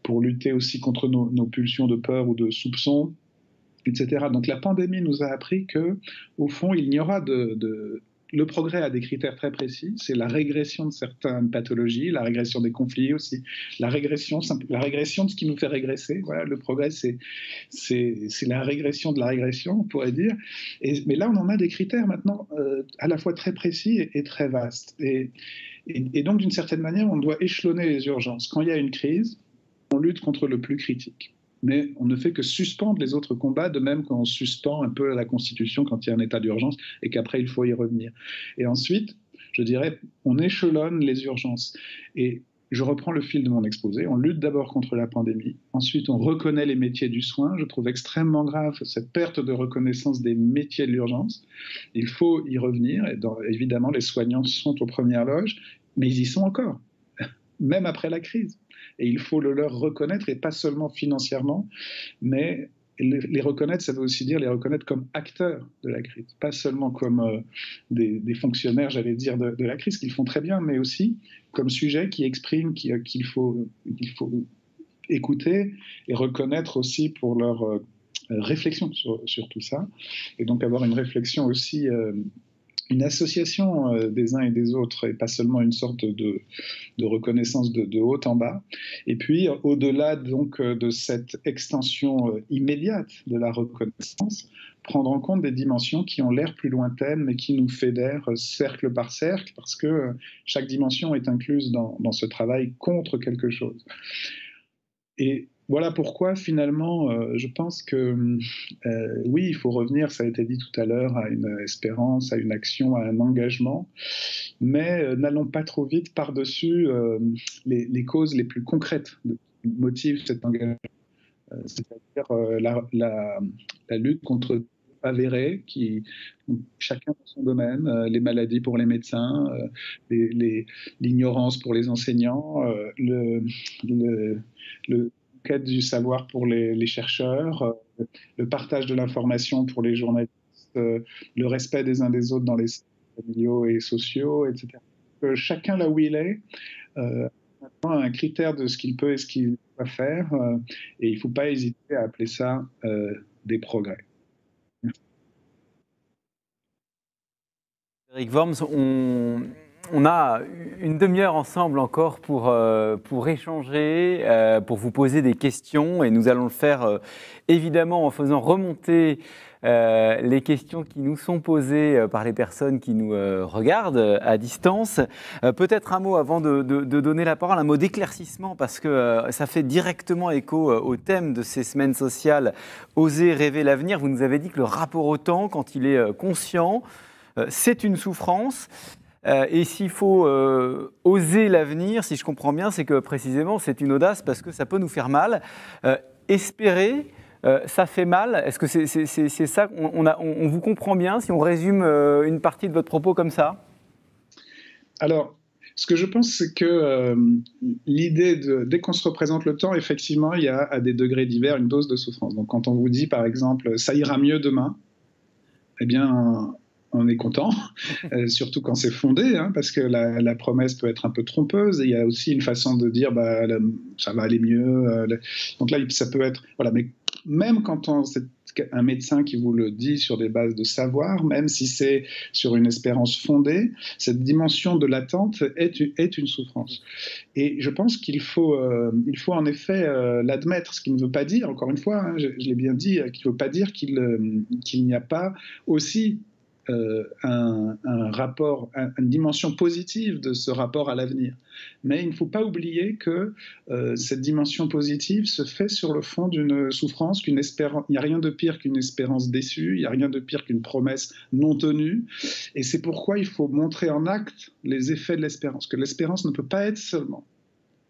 Speaker 2: pour lutter aussi contre nos pulsions de peur ou de soupçon, etc. Donc la pandémie nous a appris que, au fond, il n'y aura le progrès a des critères très précis, c'est la régression de certaines pathologies, la régression des conflits aussi, la régression de ce qui nous fait régresser. Voilà, le progrès, c'est la régression de la régression, on pourrait dire. Mais là, on en a des critères maintenant à la fois très précis et très vastes. Et donc, d'une certaine manière, on doit échelonner les urgences. Quand il y a une crise, on lutte contre le plus critique. Mais on ne fait que suspendre les autres combats, de même qu'on suspend un peu la Constitution quand il y a un état d'urgence et qu'après il faut y revenir. Et ensuite, je dirais, on échelonne les urgences. Et je reprends le fil de mon exposé. On lutte d'abord contre la pandémie. Ensuite, on reconnaît les métiers du soin. Je trouve extrêmement grave cette perte de reconnaissance des métiers de l'urgence. Il faut y revenir. Et évidemment, les soignants sont aux premières loges, mais ils y sont encore, même après la crise. Et il faut le leur reconnaître, et pas seulement financièrement, mais les reconnaître, ça veut aussi dire les reconnaître comme acteurs de la crise, pas seulement comme des fonctionnaires, j'allais dire, de la crise, qu'ils font très bien, mais aussi comme sujets qui expriment qu'il faut écouter et reconnaître aussi pour leur réflexion sur tout ça, et donc avoir une réflexion aussi une association des uns et des autres, et pas seulement une sorte de reconnaissance de haut en bas. Et puis, au-delà donc de cette extension immédiate de la reconnaissance, prendre en compte des dimensions qui ont l'air plus lointaines, mais qui nous fédèrent cercle par cercle, parce que chaque dimension est incluse dans ce travail contre quelque chose. Et voilà pourquoi, finalement, je pense que oui, il faut revenir, ça a été dit tout à l'heure, à une espérance, à une action, à un engagement, mais n'allons pas trop vite par-dessus les causes les plus concrètes qui motivent cet engagement, c'est-à-dire la lutte contre avérée, chacun dans son domaine, les maladies pour les médecins, l'ignorance pour les enseignants, le quête du savoir pour les chercheurs, le partage de l'information pour les journalistes, le respect des uns des autres dans les familiaux et sociaux, etc. Chacun là où il est a un critère de ce qu'il peut et ce qu'il doit faire, et il ne faut pas hésiter à appeler ça des progrès.
Speaker 1: Frédéric Worms, on a une demi-heure ensemble encore pour échanger, pour vous poser des questions, et nous allons le faire évidemment en faisant remonter les questions qui nous sont posées par les personnes qui nous regardent à distance. Peut-être un mot avant de donner la parole, un mot d'éclaircissement, parce que ça fait directement écho au thème de ces semaines sociales, oser rêver l'avenir. Vous nous avez dit que le rapport au temps, quand il est conscient, c'est une souffrance. Et s'il faut oser l'avenir, si je comprends bien, c'est que précisément c'est une audace parce que ça peut nous faire mal. Espérer, ça fait mal. Est-ce que c'est ça, on vous comprend bien si on résume une partie de votre propos comme ça?
Speaker 2: Alors, ce que je pense, c'est que l'idée dès qu'on se représente le temps, effectivement, il y a à des degrés divers une dose de souffrance. Donc quand on vous dit, par exemple, ça ira mieux demain, eh bien, on est content, surtout quand c'est fondé, hein, parce que la promesse peut être un peu trompeuse. Et il y a aussi une façon de dire, ça va aller mieux. Donc là, ça peut être... Voilà, mais même quand c'est un médecin qui vous le dit sur des bases de savoir, même si c'est sur une espérance fondée, cette dimension de l'attente est une souffrance. Et je pense qu'il faut en effet l'admettre, ce qui ne veut pas dire, encore une fois, hein, je l'ai bien dit, qu'il ne veut pas dire qu'il n'y a pas aussi un rapport, une dimension positive de ce rapport à l'avenir. Mais il ne faut pas oublier que cette dimension positive se fait sur le fond d'une souffrance, qu'une espérance. Il n'y a rien de pire qu'une espérance déçue, il n'y a rien de pire qu'une promesse non tenue. Et c'est pourquoi il faut montrer en acte les effets de l'espérance, que l'espérance ne peut pas être seulement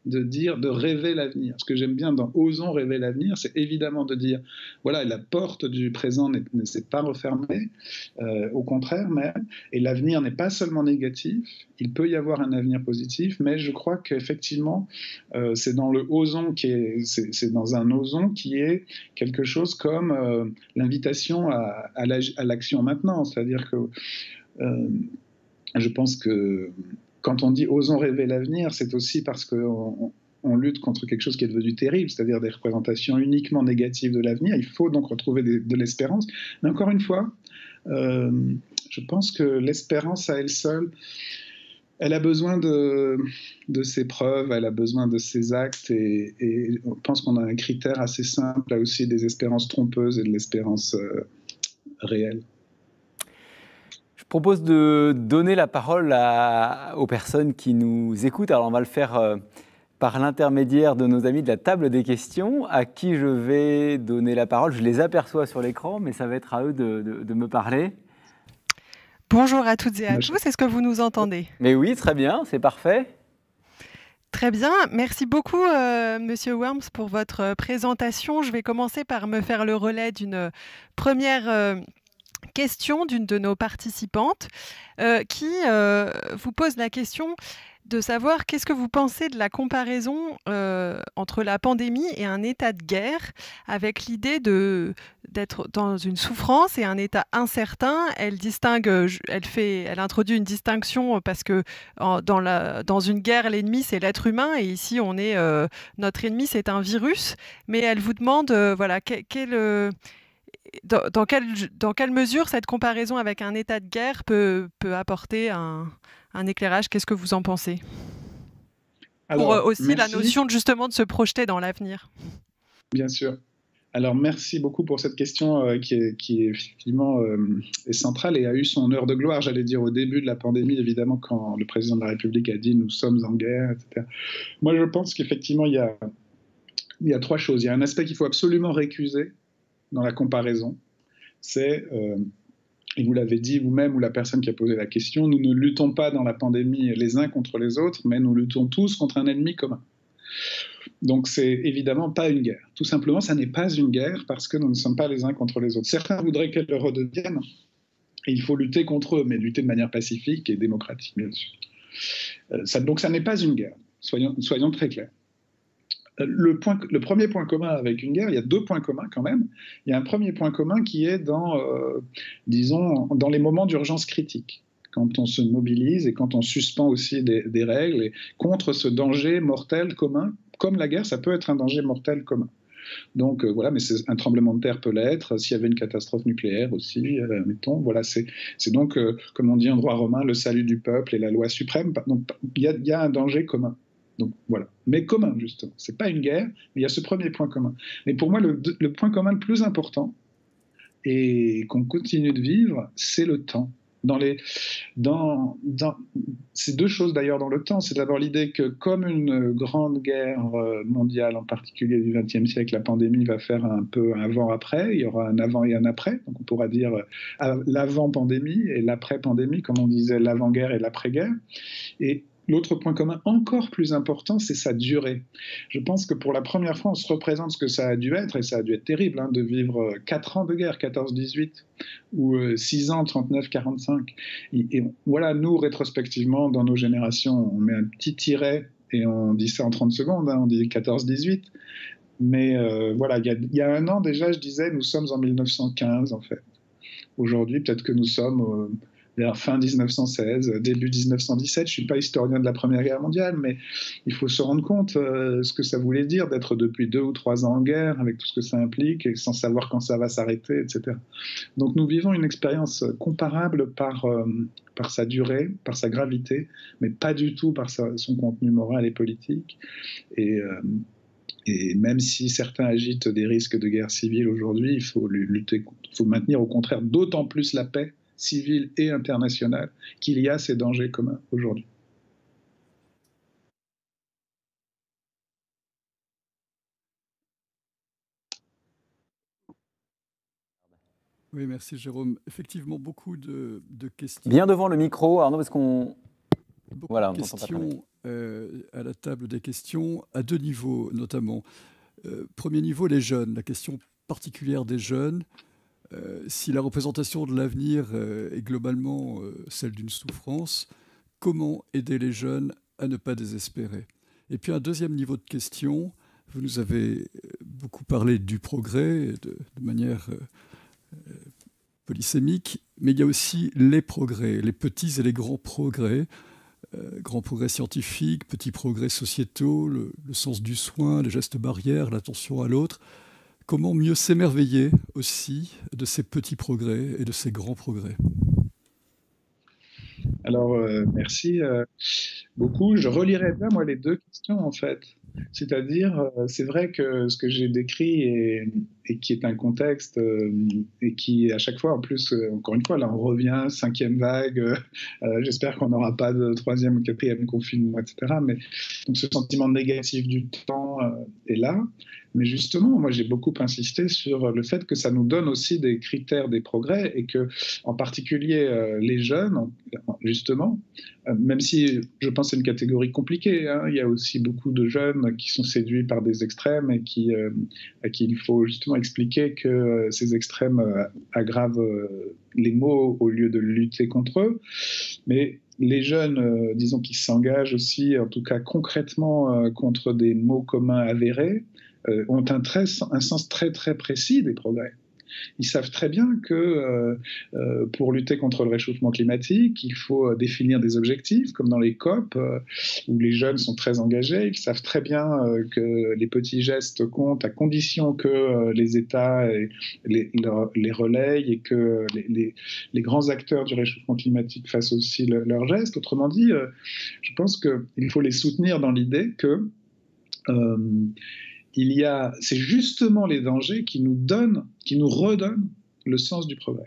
Speaker 2: de rêver l'avenir. Ce que j'aime bien dans Osons rêver l'avenir, c'est évidemment de dire, voilà, la porte du présent ne s'est pas refermée, au contraire même, et l'avenir n'est pas seulement négatif, il peut y avoir un avenir positif, mais je crois qu'effectivement, c'est dans le Osons c'est dans un Osons qui est quelque chose comme l'invitation à l'action maintenant, c'est-à-dire que je pense que quand on dit « osons rêver l'avenir », c'est aussi parce qu'on lutte contre quelque chose qui est devenu terrible, c'est-à-dire des représentations uniquement négatives de l'avenir. Il faut donc retrouver de l'espérance. Mais encore une fois, Je pense que l'espérance à elle seule, elle a besoin de ses preuves, elle a besoin de ses actes, et on pense qu'on a un critère assez simple, là aussi, des espérances trompeuses et de l'espérance réelle.
Speaker 1: Je propose de donner la parole aux personnes qui nous écoutent. Alors on va le faire par l'intermédiaire de nos amis de la table des questions, à qui je vais donner la parole. Je les aperçois sur l'écran, mais ça va être à eux de me parler.
Speaker 3: Bonjour à toutes et à tous, est-ce que vous nous entendez?
Speaker 1: Mais oui, très bien, c'est parfait.
Speaker 3: Très bien, merci beaucoup Monsieur Worms pour votre présentation. Je vais commencer par me faire le relais d'une première question d'une de nos participantes qui vous pose la question de savoir qu'est-ce que vous pensez de la comparaison entre la pandémie et un état de guerre, avec l'idée d'être dans une souffrance et un état incertain. Elle introduit une distinction parce que dans une guerre, l'ennemi c'est l'être humain, et ici notre ennemi c'est un virus. Mais elle vous demande dans quelle mesure cette comparaison avec un état de guerre peut apporter un éclairage. Qu'est-ce que vous en pensez? Pour aussi la notion justement de se projeter dans l'avenir.
Speaker 2: Bien sûr. Alors, merci beaucoup pour cette question qui est effectivement est centrale et a eu son heure de gloire, j'allais dire, au début de la pandémie, évidemment, quand le président de la République a dit « nous sommes en guerre », etc. Moi, je pense qu'effectivement, il y a trois choses. Il y a un aspect qu'il faut absolument récuser dans la comparaison, c'est, et vous l'avez dit vous-même ou la personne qui a posé la question, nous ne luttons pas dans la pandémie les uns contre les autres, mais nous luttons tous contre un ennemi commun. Donc c'est évidemment pas une guerre. Tout simplement, ça n'est pas une guerre parce que nous ne sommes pas les uns contre les autres. Certains voudraient qu'elle le redevienne, et il faut lutter contre eux, mais lutter de manière pacifique et démocratique, bien sûr. Donc ça n'est pas une guerre, soyons très clairs. Le premier point commun avec une guerre, il y a deux points communs quand même. Il y a un premier point commun qui est disons, dans les moments d'urgence critique, quand on se mobilise et quand on suspend aussi des règles et contre ce danger mortel commun, comme la guerre, ça peut être un danger mortel commun. Donc voilà, mais un tremblement de terre peut l'être, s'il y avait une catastrophe nucléaire aussi, mettons, voilà, c'est donc, comme on dit en droit romain, le salut du peuple et la loi suprême. Donc il y a un danger commun. Donc voilà, mais commun justement. C'est pas une guerre, mais il y a ce premier point commun. Mais pour moi, le point commun le plus important et qu'on continue de vivre, c'est le temps. C'est deux choses d'ailleurs dans le temps. C'est d'abord l'idée que comme une grande guerre mondiale, en particulier du XXe siècle, la pandémie va faire un peu un avant-après. Il y aura un avant et un après. Donc on pourra dire l'avant-pandémie et l'après-pandémie, comme on disait l'avant-guerre et l'après-guerre. Et l'autre point commun encore plus important, c'est sa durée. Je pense que pour la première fois, on se représente ce que ça a dû être, et ça a dû être terrible, de vivre 4 ans de guerre, 14-18, ou 6 ans, 39-45. Et voilà, nous, rétrospectivement, dans nos générations, on met un petit tiret, et on dit ça en 30 secondes, on dit 14-18. Mais voilà, il y a un an déjà, je disais, nous sommes en 1915, en fait. Aujourd'hui, peut-être que nous sommes vers fin 1916, début 1917. Je ne suis pas historien de la Première Guerre mondiale, mais il faut se rendre compte ce que ça voulait dire d'être depuis 2 ou 3 ans en guerre, avec tout ce que ça implique, et sans savoir quand ça va s'arrêter, etc. Donc nous vivons une expérience comparable par sa durée, par sa gravité, mais pas du tout par son contenu moral et politique. Et même si certains agitent des risques de guerre civile aujourd'hui, il faut lutter, il faut maintenir au contraire d'autant plus la paix civile et internationale qu'il y a ces dangers communs aujourd'hui.
Speaker 4: Oui, merci Jérôme. Effectivement, beaucoup de questions.
Speaker 1: Bien devant le micro, Arnaud, parce qu'on...
Speaker 4: Voilà, on questions à la table des questions, à 2 niveaux notamment. Premier niveau, les jeunes, la question particulière des jeunes. Si la représentation de l'avenir est globalement celle d'une souffrance, comment aider les jeunes à ne pas désespérer? Et puis un deuxième niveau de question, vous nous avez beaucoup parlé du progrès de manière polysémique, mais il y a aussi les progrès, les petits et les grands progrès scientifiques, petits progrès sociétaux, le sens du soin, les gestes barrières, l'attention à l'autre. Comment mieux s'émerveiller aussi de ces petits progrès et de ces grands progrès?
Speaker 2: Alors, merci beaucoup. Je relirais bien, moi, les deux questions, en fait. C'est-à-dire, c'est vrai que ce que j'ai décrit et qui est un contexte et qui, à chaque fois, en plus, encore une fois, là, on revient, 5e vague, j'espère qu'on n'aura pas de 3e ou 4e confinement, etc. Mais donc, ce sentiment négatif du temps est là. Mais justement, moi, j'ai beaucoup insisté sur le fait que ça nous donne aussi des critères des progrès et que, en particulier, les jeunes, justement, même si je pense que c'est une catégorie compliquée, hein, il y a aussi beaucoup de jeunes qui sont séduits par des extrêmes et à qui il faut justement expliquer que ces extrêmes aggravent les maux au lieu de lutter contre eux. Mais les jeunes, disons, qui s'engagent aussi, en tout cas concrètement, contre des maux communs avérés, ont un sens très très précis des progrès. Ils savent très bien que pour lutter contre le réchauffement climatique, il faut définir des objectifs, comme dans les COP, où les jeunes sont très engagés. Ils savent très bien que les petits gestes comptent à condition que les États les relayent et que les grands acteurs du réchauffement climatique fassent aussi leurs gestes. Autrement dit, je pense qu'il faut les soutenir dans l'idée que c'est justement les dangers qui nous redonnent le sens du progrès.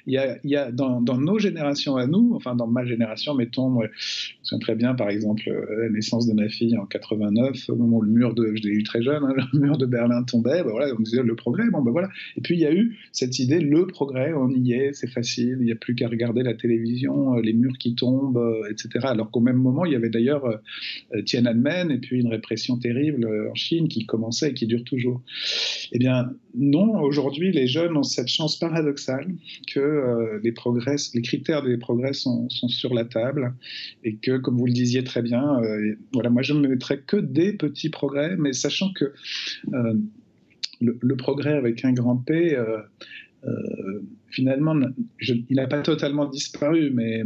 Speaker 2: Il y a dans nos générations à nous, enfin dans ma génération, mettons, moi, je me souviens très bien, par exemple, la naissance de ma fille en 89, au moment où je l'ai eu très jeune, hein, le mur de Berlin tombait, ben voilà, on disait le progrès, bon ben voilà. Et puis il y a eu cette idée, le progrès, on y est, c'est facile, il n'y a plus qu'à regarder la télévision, les murs qui tombent, etc. Alors qu'au même moment, il y avait d'ailleurs Tiananmen et puis une répression terrible en Chine qui commençait et qui dure toujours. Eh bien, non, aujourd'hui, les jeunes ont cette chance paradoxale que les critères des progrès sont sur la table et que, comme vous le disiez très bien, voilà, moi je ne mettrais que des petits progrès, mais sachant que le progrès avec un grand P, finalement, il n'a pas totalement disparu, mais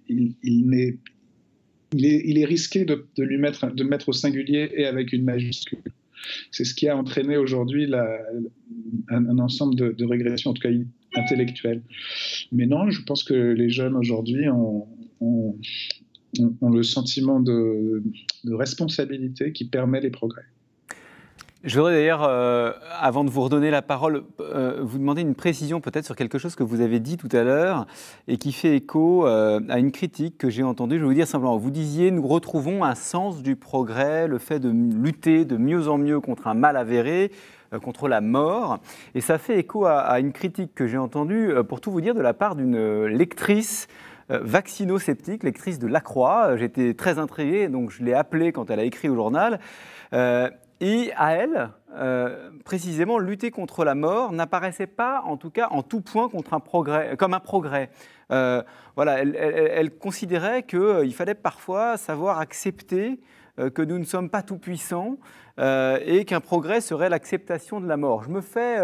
Speaker 2: il est risqué de mettre au singulier et avec une majuscule. C'est ce qui a entraîné aujourd'hui un ensemble de régressions, en tout cas intellectuelles. Mais non, je pense que les jeunes aujourd'hui ont le sentiment de responsabilité qui permet les progrès.
Speaker 1: Je voudrais d'ailleurs, avant de vous redonner la parole, vous demander une précision peut-être sur quelque chose que vous avez dit tout à l'heure et qui fait écho à une critique que j'ai entendue. Je vais vous dire simplement, vous disiez, nous retrouvons un sens du progrès, le fait de lutter de mieux en mieux contre un mal avéré, contre la mort. Et ça fait écho à une critique que j'ai entendue, pour tout vous dire, de la part d'une lectrice vaccino-sceptique, lectrice de La Croix. J'étais très intrigué, donc je l'ai appelée quand elle a écrit au journal. Et à elle, précisément, lutter contre la mort n'apparaissait pas, en tout cas, en tout point comme un progrès. Voilà, elle considérait qu'il fallait parfois savoir accepter que nous ne sommes pas tout-puissants et qu'un progrès serait l'acceptation de la mort. Je me fais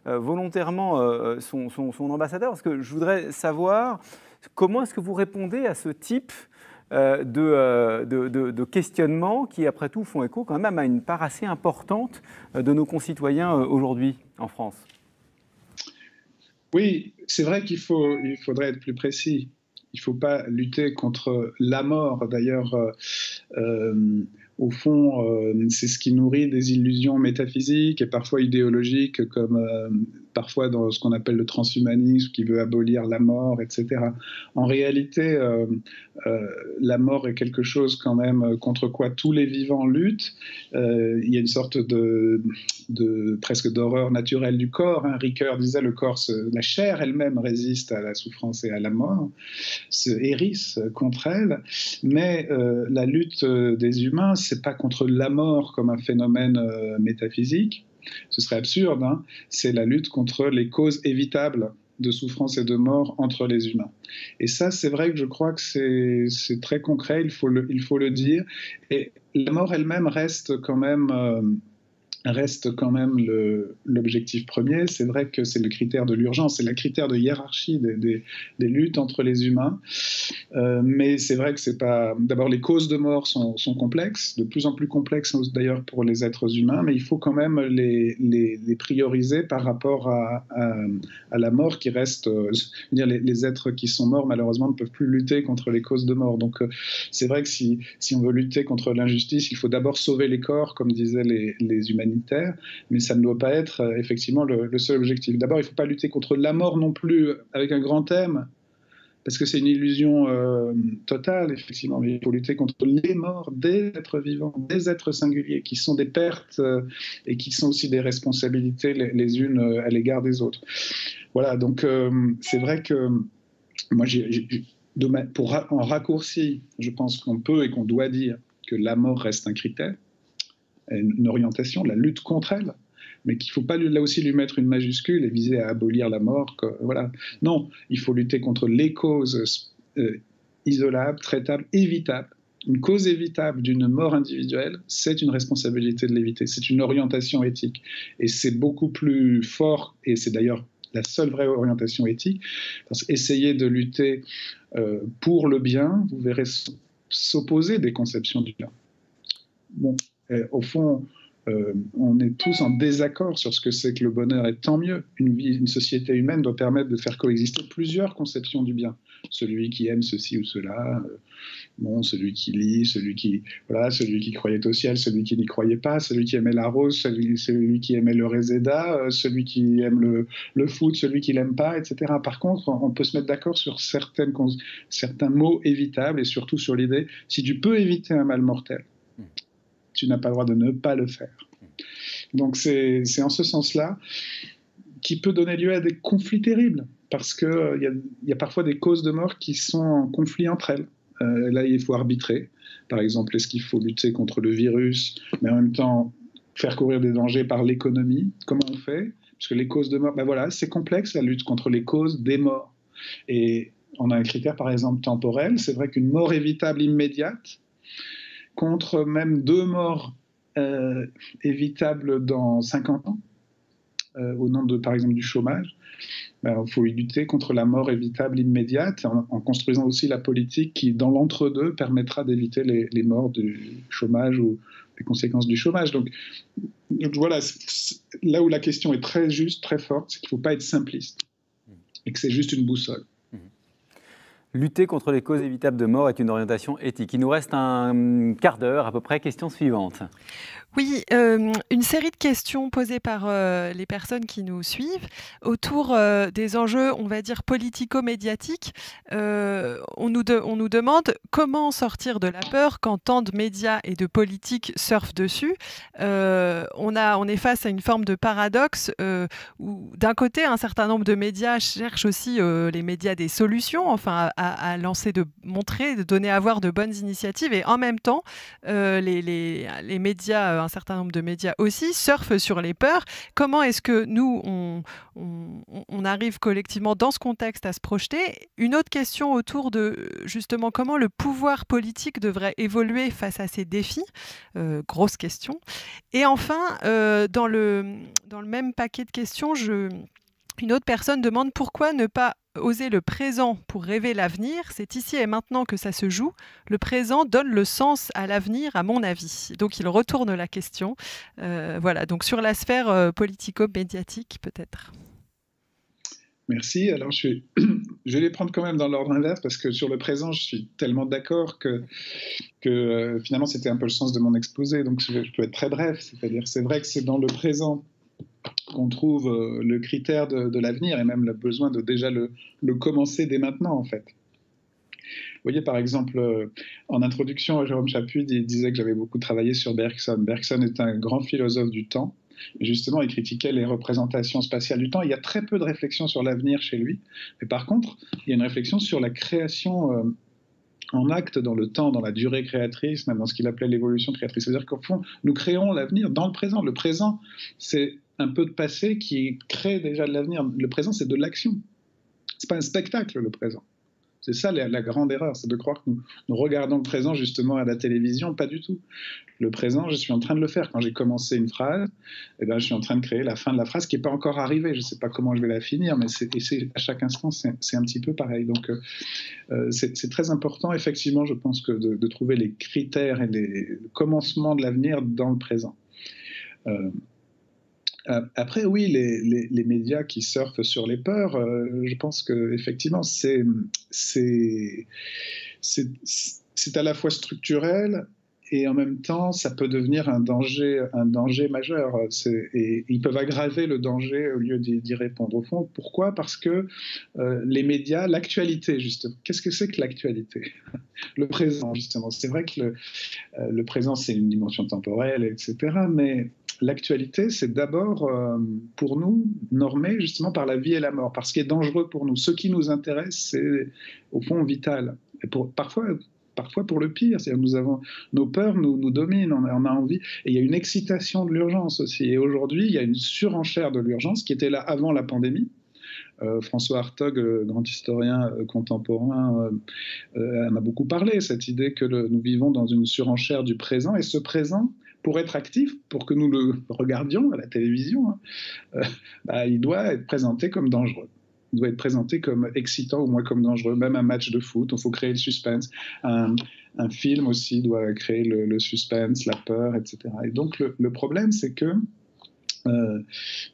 Speaker 1: volontairement son ambassadeur parce que je voudrais savoir comment est-ce que vous répondez à ce type de questionnements qui, après tout, font écho quand même à une part assez importante de nos concitoyens aujourd'hui en France.
Speaker 2: Oui, c'est vrai qu'il faudrait être plus précis. Il ne faut pas lutter contre la mort. D'ailleurs, au fond, c'est ce qui nourrit des illusions métaphysiques et parfois idéologiques, comme parfois dans ce qu'on appelle le transhumanisme, qui veut abolir la mort, etc. En réalité, la mort est quelque chose quand même contre quoi tous les vivants luttent. Il y a une sorte presque d'horreur naturelle du corps. Hein. Ricoeur disait la chair elle-même résiste à la souffrance et à la mort, se hérisse contre elle, mais la lutte des humains, c'est pas contre la mort comme un phénomène métaphysique, ce serait absurde, hein. C'est la lutte contre les causes évitables de souffrance et de mort entre les humains. Et ça, c'est vrai que je crois que c'est très concret, il faut le dire, et la mort elle-même reste quand même l'objectif premier. C'est vrai que c'est le critère de l'urgence, c'est le critère de hiérarchie des luttes entre les humains. Mais c'est vrai que c'est pas. D'abord, les causes de mort sont complexes, de plus en plus complexes d'ailleurs pour les êtres humains, mais il faut quand même les prioriser par rapport à la mort qui reste. Dire, les êtres qui sont morts, malheureusement, ne peuvent plus lutter contre les causes de mort. Donc, c'est vrai que si on veut lutter contre l'injustice, il faut d'abord sauver les corps, comme disaient les humanitaires, mais ça ne doit pas être effectivement le seul objectif. D'abord, il ne faut pas lutter contre la mort non plus avec un grand thème, parce que c'est une illusion totale, effectivement, mais il faut lutter contre les morts des êtres vivants, des êtres singuliers, qui sont des pertes et qui sont aussi des responsabilités les unes à l'égard des autres. Voilà, donc c'est vrai que moi, en raccourci, je pense qu'on peut et qu'on doit dire que la mort reste un critère, une orientation, la lutte contre elle, mais qu'il ne faut pas là aussi lui mettre une majuscule et viser à abolir la mort. Voilà. Non, il faut lutter contre les causes isolables, traitables, évitables. Une cause évitable d'une mort individuelle, c'est une responsabilité de l'éviter, c'est une orientation éthique. Et c'est beaucoup plus fort, et c'est d'ailleurs la seule vraie orientation éthique, parce qu'essayer de lutter pour le bien, vous verrez s'opposer des conceptions du bien. Bon, au fond, on est tous en désaccord sur ce que c'est que le bonheur, et tant mieux. Une société humaine doit permettre de faire coexister plusieurs conceptions du bien. Celui qui aime ceci ou cela, celui qui lit, celui qui croyait au ciel, celui qui n'y croyait pas, celui qui aimait la rose, celui qui aimait le réséda, celui qui aime le foot, celui qui l'aime pas, etc. Par contre, on peut se mettre d'accord sur certains mots évitables, et surtout sur l'idée, si tu peux éviter un mal mortel, tu n'as pas le droit de ne pas le faire. Donc c'est en ce sens-là qui peut donner lieu à des conflits terribles, parce qu'il y a parfois des causes de mort qui sont en conflit entre elles. Là, il faut arbitrer. Par exemple, est-ce qu'il faut lutter contre le virus, mais en même temps faire courir des dangers par l'économie? Comment on fait? Parce que les causes de mort, voilà, c'est complexe, la lutte contre les causes des morts. Et on a un critère, par exemple, temporel. C'est vrai qu'une mort évitable immédiate, contre même 2 morts évitables dans 50 ans, au nom par exemple du chômage, il faut y lutter contre la mort évitable immédiate en construisant aussi la politique qui, dans l'entre-deux, permettra d'éviter les morts du chômage ou les conséquences du chômage. Donc voilà, là où la question est très juste, très forte, c'est qu'il ne faut pas être simpliste et que c'est juste une boussole.
Speaker 1: Lutter contre les causes évitables de mort est une orientation éthique. Il nous reste un quart d'heure à peu près. Question suivante.
Speaker 3: Oui, une série de questions posées par les personnes qui nous suivent autour des enjeux, on va dire, politico-médiatiques. On nous demande comment sortir de la peur quand tant de médias et de politiques surfent dessus. On est face à une forme de paradoxe où, d'un côté, un certain nombre de médias cherchent aussi, les médias, des solutions, enfin, à lancer, de montrer, de donner à voir de bonnes initiatives, et en même temps, les médias, un certain nombre de médias aussi, surfent sur les peurs. Comment est-ce que nous, on arrive collectivement dans ce contexte à se projeter? Une autre question autour de, justement, comment le pouvoir politique devrait évoluer face à ces défis. Grosse question. Et enfin, dans le même paquet de questions, une autre personne demande pourquoi ne pas oser le présent pour rêver l'avenir. C'est ici et maintenant que ça se joue. Le présent donne le sens à l'avenir, à mon avis. Donc il retourne la question. Voilà, donc sur la sphère politico-médiatique, peut-être.
Speaker 2: Merci. Alors je vais les prendre quand même dans l'ordre inverse, parce que sur le présent, je suis tellement d'accord que finalement c'était un peu le sens de mon exposé. Donc je peux être très bref. C'est-à-dire, c'est vrai que c'est dans le présent qu'on trouve le critère de l'avenir, et même le besoin de déjà le commencer dès maintenant, en fait. Vous voyez, par exemple, en introduction, Jérôme Chaput disait que j'avais beaucoup travaillé sur Bergson. Bergson est un grand philosophe du temps. Justement, il critiquait les représentations spatiales du temps. Il y a très peu de réflexion sur l'avenir chez lui. Mais par contre, il y a une réflexion sur la création en acte dans le temps, dans la durée créatrice, même dans ce qu'il appelait l'évolution créatrice. C'est-à-dire qu'au fond, nous créons l'avenir dans le présent. Le présent, c'est un peu de passé qui crée déjà de l'avenir. Le présent, c'est de l'action. C'est pas un spectacle, le présent. C'est ça la grande erreur, c'est de croire que nous regardons le présent justement à la télévision, pas du tout. Le présent, je suis en train de le faire. Quand j'ai commencé une phrase, eh ben, je suis en train de créer la fin de la phrase qui n'est pas encore arrivée. Je ne sais pas comment je vais la finir, mais à chaque instant, c'est un petit peu pareil. Donc, c'est très important, effectivement, je pense, que de trouver les critères et les commencements de l'avenir dans le présent. Après, oui, les médias qui surfent sur les peurs, je pense qu'effectivement, c'est à la fois structurel et en même temps, ça peut devenir un danger majeur. Et ils peuvent aggraver le danger au lieu d'y répondre. Au fond, pourquoi ? Parce que les médias, l'actualité, justement, qu'est-ce que c'est que l'actualité ? Le présent, justement. C'est vrai que le présent, c'est une dimension temporelle, etc. Mais l'actualité, c'est d'abord, pour nous, normé justement par la vie et la mort, par ce qui est dangereux pour nous. Ce qui nous intéresse, c'est au fond vital. Et parfois pour le pire, c'est-à-dire nos peurs nous dominent, on a envie, et il y a une excitation de l'urgence aussi. Et aujourd'hui, il y a une surenchère de l'urgence qui était là avant la pandémie. François Hartog, grand historien contemporain, en a beaucoup parlé, cette idée que nous vivons dans une surenchère du présent, et ce présent, pour être actif, pour que nous le regardions à la télévision, il doit être présenté comme dangereux. Il doit être présenté comme excitant ou moins comme dangereux. Même un match de foot, il faut créer le suspense. Un film aussi doit créer le suspense, la peur, etc. Et donc le problème, c'est que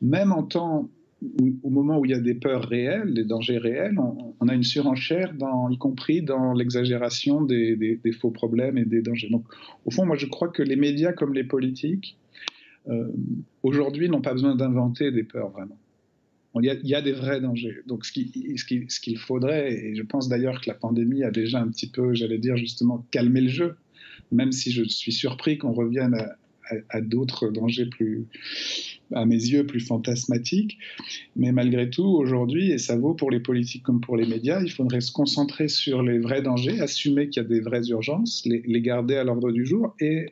Speaker 2: même au moment où il y a des peurs réelles, des dangers réels, on a une surenchère, y compris dans l'exagération des faux problèmes et des dangers. Donc, au fond, moi, je crois que les médias comme les politiques, aujourd'hui, n'ont pas besoin d'inventer des peurs, vraiment. Il y a des vrais dangers. Donc, ce qu'il faudrait, et je pense d'ailleurs que la pandémie a déjà un petit peu, j'allais dire justement, calmé le jeu, même si je suis surpris qu'on revienne à d'autres dangers plus, à mes yeux, plus fantasmatiques. Mais malgré tout, aujourd'hui, et ça vaut pour les politiques comme pour les médias, il faudrait se concentrer sur les vrais dangers, assumer qu'il y a des vraies urgences, les garder à l'ordre du jour et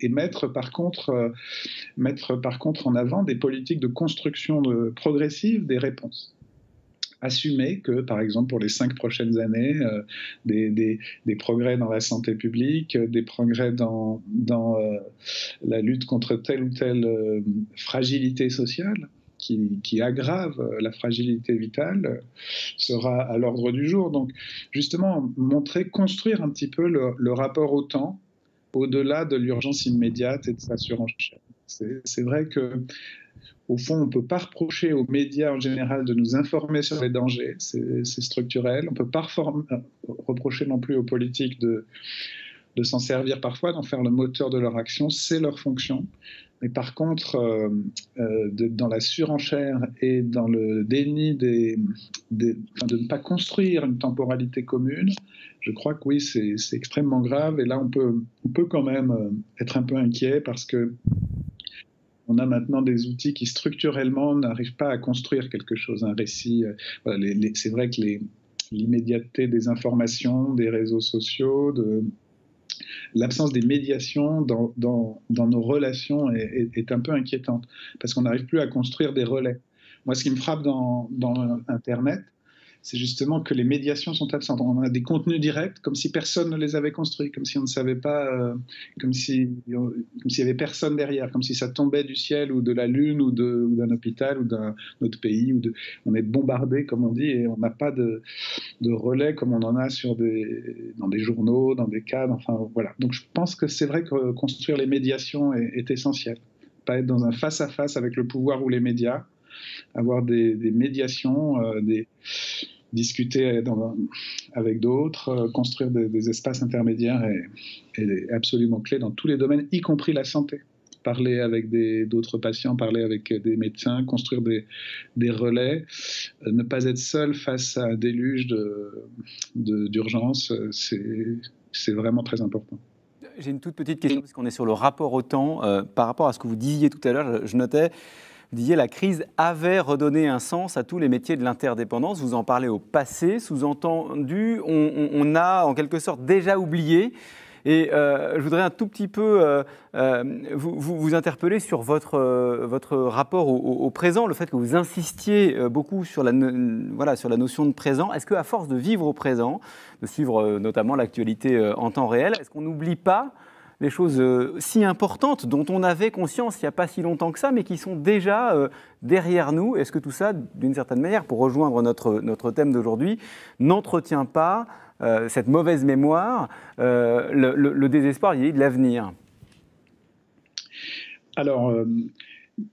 Speaker 2: mettre par contre en avant des politiques de construction progressive des réponses. Assumer que, par exemple, pour les 5 prochaines années, des progrès dans la santé publique, des progrès dans la lutte contre telle ou telle fragilité sociale qui aggrave la fragilité vitale, sera à l'ordre du jour. Donc, justement, construire un petit peu le rapport au temps, au-delà de l'urgence immédiate et de sa surenchère. C'est vrai que au fond, on ne peut pas reprocher aux médias en général de nous informer sur les dangers, c'est structurel. On ne peut pas reprocher non plus aux politiques de s'en servir parfois, d'en faire le moteur de leur action, c'est leur fonction. Mais par contre, dans la surenchère et dans le déni de ne pas construire une temporalité commune, je crois que oui, c'est extrêmement grave. Et là, on peut quand même être un peu inquiet parce que on a maintenant des outils qui structurellement n'arrivent pas à construire quelque chose, un récit. Voilà, c'est vrai que l'immédiateté des informations, des réseaux sociaux, l'absence des médiations dans nos relations est un peu inquiétante, parce qu'on n'arrive plus à construire des relais. Moi, ce qui me frappe dans Internet, c'est justement que les médiations sont absentes. On a des contenus directs, comme si personne ne les avait construits, comme si on ne savait pas, comme s'il y avait personne derrière, comme si ça tombait du ciel ou de la lune ou d'un hôpital ou d'un autre pays. On est bombardé, comme on dit, et on n'a pas de relais comme on en a dans des journaux, dans des cadres. Enfin, voilà. Donc je pense que c'est vrai que construire les médiations est essentiel. Pas être dans un face-à-face avec le pouvoir ou les médias, avoir des médiations, discuter avec d'autres, construire des espaces intermédiaires est absolument clé dans tous les domaines, y compris la santé. Parler avec d'autres patients, parler avec des médecins, construire des relais, ne pas être seul face à un déluge d'urgence, c'est vraiment très important.
Speaker 1: J'ai une toute petite question, parce qu'on est sur le rapport au temps. Par rapport à ce que vous disiez tout à l'heure, je notais, vous disiez la crise avait redonné un sens à tous les métiers de l'interdépendance. Vous en parlez au passé, sous-entendu, on a en quelque sorte déjà oublié. Et je voudrais un tout petit peu vous interpeller sur votre rapport au présent, le fait que vous insistiez beaucoup sur la notion de présent. Est-ce qu'à force de vivre au présent, de suivre notamment l'actualité en temps réel, est-ce qu'on n'oublie pas les choses si importantes dont on avait conscience il n'y a pas si longtemps que ça, mais qui sont déjà derrière nous? Est-ce que tout ça, d'une certaine manière, pour rejoindre notre thème d'aujourd'hui, n'entretient pas cette mauvaise mémoire, le désespoir lié de l'avenir?
Speaker 2: Alors,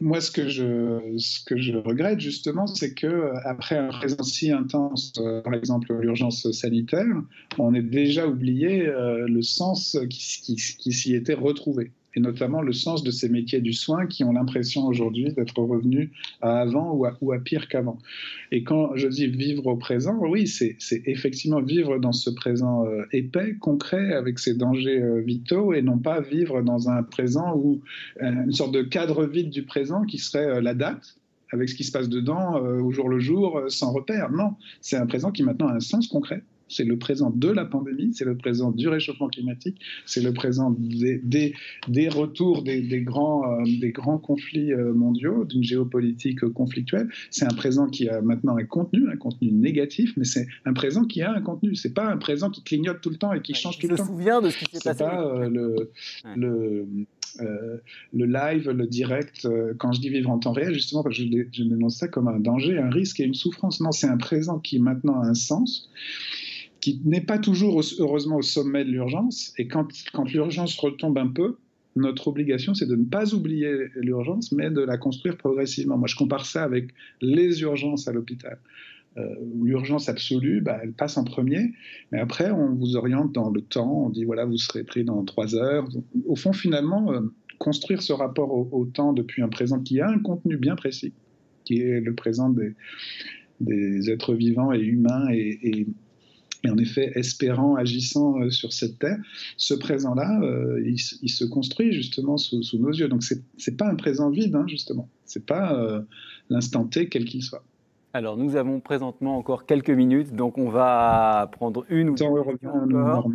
Speaker 2: moi, ce que je regrette justement, c'est qu'après un présent si intense, par exemple l'urgence sanitaire, on ait déjà oublié le sens qui s'y était retrouvé. Et notamment le sens de ces métiers du soin qui ont l'impression aujourd'hui d'être revenus à avant ou à pire qu'avant. Et quand je dis vivre au présent, oui, c'est effectivement vivre dans ce présent épais, concret, avec ses dangers vitaux, et non pas vivre dans un présent où une sorte de cadre vide du présent qui serait la date, avec ce qui se passe dedans au jour le jour, sans repère. Non, c'est un présent qui maintenant a un sens concret. C'est le présent de la pandémie, c'est le présent du réchauffement climatique, c'est le présent des retours des grands conflits mondiaux, d'une géopolitique conflictuelle. C'est un présent qui a maintenant un contenu négatif, mais c'est un présent qui a un contenu. C'est pas un présent qui clignote tout le temps et qui change tout le temps.
Speaker 1: Je me souviens de ce qui s'est passé.
Speaker 2: C'est pas le live, le direct. Quand je dis vivre en temps réel, justement, parce que je dénonce ça comme un danger, un risque et une souffrance. Non, c'est un présent qui maintenant a un sens, qui n'est pas toujours, heureusement, au sommet de l'urgence. Et quand l'urgence retombe un peu, notre obligation, c'est de ne pas oublier l'urgence, mais de la construire progressivement. Moi, je compare ça avec les urgences à l'hôpital. L'urgence absolue, elle passe en premier, mais après, on vous oriente dans le temps, on dit, voilà, vous serez pris dans 3 heures. Au fond, finalement, construire ce rapport au temps depuis un présent qui a un contenu bien précis, qui est le présent des êtres vivants et humains et en effet espérant, agissant sur cette terre, ce présent-là, il se construit justement sous nos yeux. Donc c'est pas un présent vide, justement. C'est pas l'instant T, quel qu'il soit.
Speaker 1: Alors, nous avons présentement encore quelques minutes, donc on va prendre une ou deux questions encore.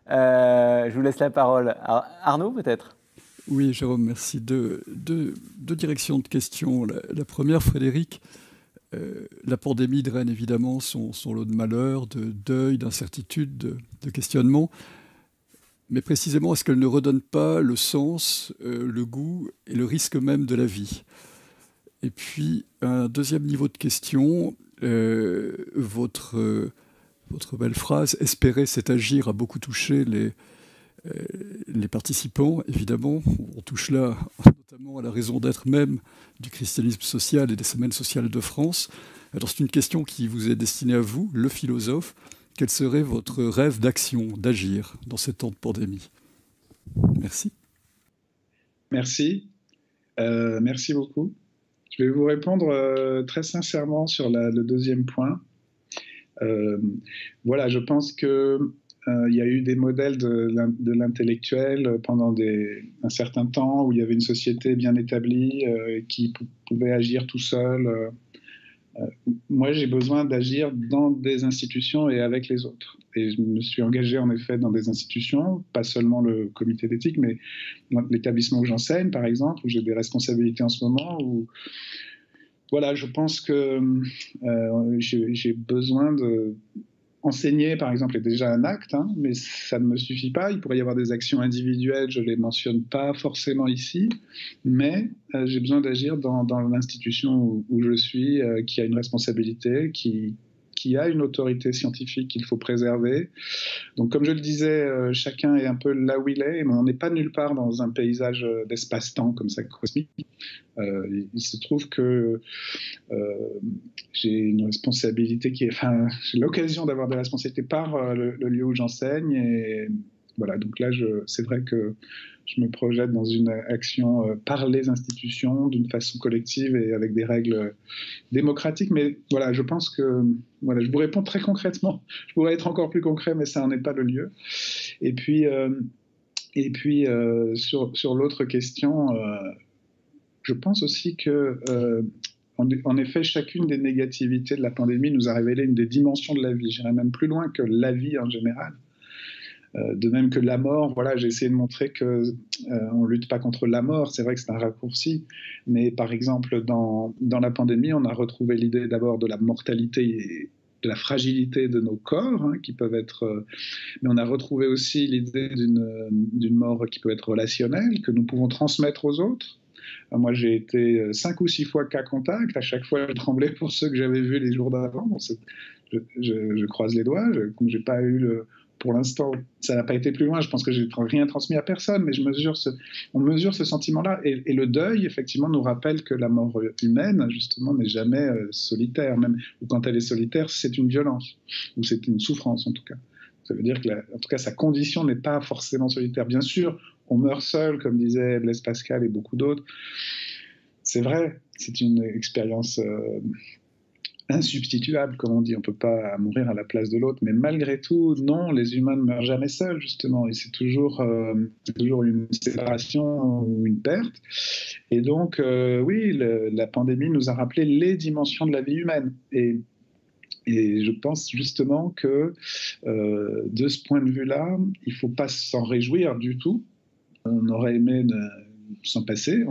Speaker 1: Je vous laisse la parole. Arnaud, peut-être?
Speaker 4: Oui, Jérôme, merci. Deux directions de questions. La première, Frédéric, la pandémie draine évidemment son lot de malheur, de deuil, d'incertitude, de questionnement. Mais précisément, est-ce qu'elle ne redonne pas le sens, le goût et le risque même de la vie? Et puis, un deuxième niveau de question, votre belle phrase « Espérer, c'est agir » a beaucoup touché les participants, évidemment. On touche là notamment à la raison d'être même du christianisme social et des semaines sociales de France. Alors, c'est une question qui vous est destinée à vous, le philosophe. Quel serait votre rêve d'action, d'agir dans ces temps de pandémie? Merci.
Speaker 2: Merci. Merci beaucoup. Je vais vous répondre très sincèrement sur le deuxième point. Voilà, je pense qu'il y a eu des modèles de l'intellectuel pendant un certain temps où il y avait une société bien établie qui pouvait agir tout seul. Moi, j'ai besoin d'agir dans des institutions et avec les autres. Et je me suis engagé en effet dans des institutions, pas seulement le comité d'éthique, mais l'établissement où j'enseigne, par exemple, où j'ai des responsabilités en ce moment, où voilà, je pense que j'ai besoin enseigner, par exemple, est déjà un acte, mais ça ne me suffit pas. Il pourrait y avoir des actions individuelles, je ne les mentionne pas forcément ici, mais j'ai besoin d'agir dans l'institution où je suis, qui a une responsabilité, qui a une autorité scientifique qu'il faut préserver. Donc, comme je le disais, chacun est un peu là où il est, mais on n'est pas nulle part dans un paysage d'espace-temps comme ça, cosmique. Il se trouve que j'ai une responsabilité j'ai l'occasion d'avoir des responsabilités par le lieu où j'enseigne, et voilà, donc là, c'est vrai que je me projette dans une action par les institutions, d'une façon collective et avec des règles démocratiques. Mais voilà, je pense que je vous réponds très concrètement. Je pourrais être encore plus concret, mais ça n'en est pas le lieu. Et puis sur l'autre question, je pense aussi que en effet, chacune des négativités de la pandémie nous a révélé une des dimensions de la vie. J'irais même plus loin que la vie en général. De même que la mort, voilà, j'ai essayé de montrer que on lutte pas contre la mort. C'est vrai que c'est un raccourci, mais par exemple dans la pandémie, on a retrouvé l'idée d'abord de la mortalité et de la fragilité de nos corps, hein, qui peuvent être. Mais on a retrouvé aussi l'idée d'une mort qui peut être relationnelle, que nous pouvons transmettre aux autres. Moi, j'ai été 5 ou 6 fois cas contact. À chaque fois, je tremblais pour ceux que j'avais vus les jours d'avant. Bon, je croise les doigts. Comme j'ai pas eu pour l'instant, ça n'a pas été plus loin. Je pense que j'ai rien transmis à personne, mais on mesure ce sentiment-là. Et le deuil, effectivement, nous rappelle que la mort humaine, justement, n'est jamais solitaire. Même ou quand elle est solitaire, c'est une violence ou c'est une souffrance, en tout cas. Ça veut dire que, en tout cas, sa condition n'est pas forcément solitaire. Bien sûr, on meurt seul, comme disait Blaise Pascal et beaucoup d'autres. C'est vrai, c'est une expérience insubstituable, comme on dit. On ne peut pas mourir à la place de l'autre. Mais malgré tout, non, les humains ne meurent jamais seuls, justement. Et c'est toujours une séparation ou une perte. Et donc, oui, la pandémie nous a rappelé les dimensions de la vie humaine. Et je pense justement que de ce point de vue-là, il ne faut pas s'en réjouir du tout. On aurait aimé s'en passer,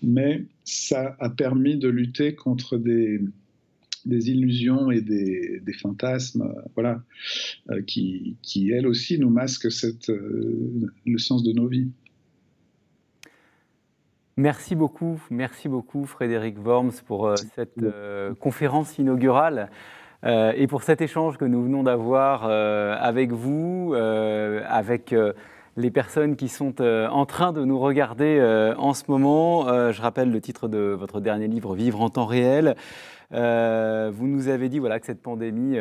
Speaker 2: mais ça a permis de lutter contre des illusions et des fantasmes, voilà, qui elles aussi nous masquent le sens de nos vies.
Speaker 1: Merci beaucoup Frédéric Worms pour cette conférence inaugurale et pour cet échange que nous venons d'avoir avec vous, avec les personnes qui sont en train de nous regarder en ce moment. Je rappelle le titre de votre dernier livre, Vivre en temps réel. Vous nous avez dit voilà, que cette pandémie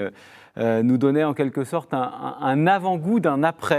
Speaker 1: nous donnait en quelque sorte un avant-goût d'un après.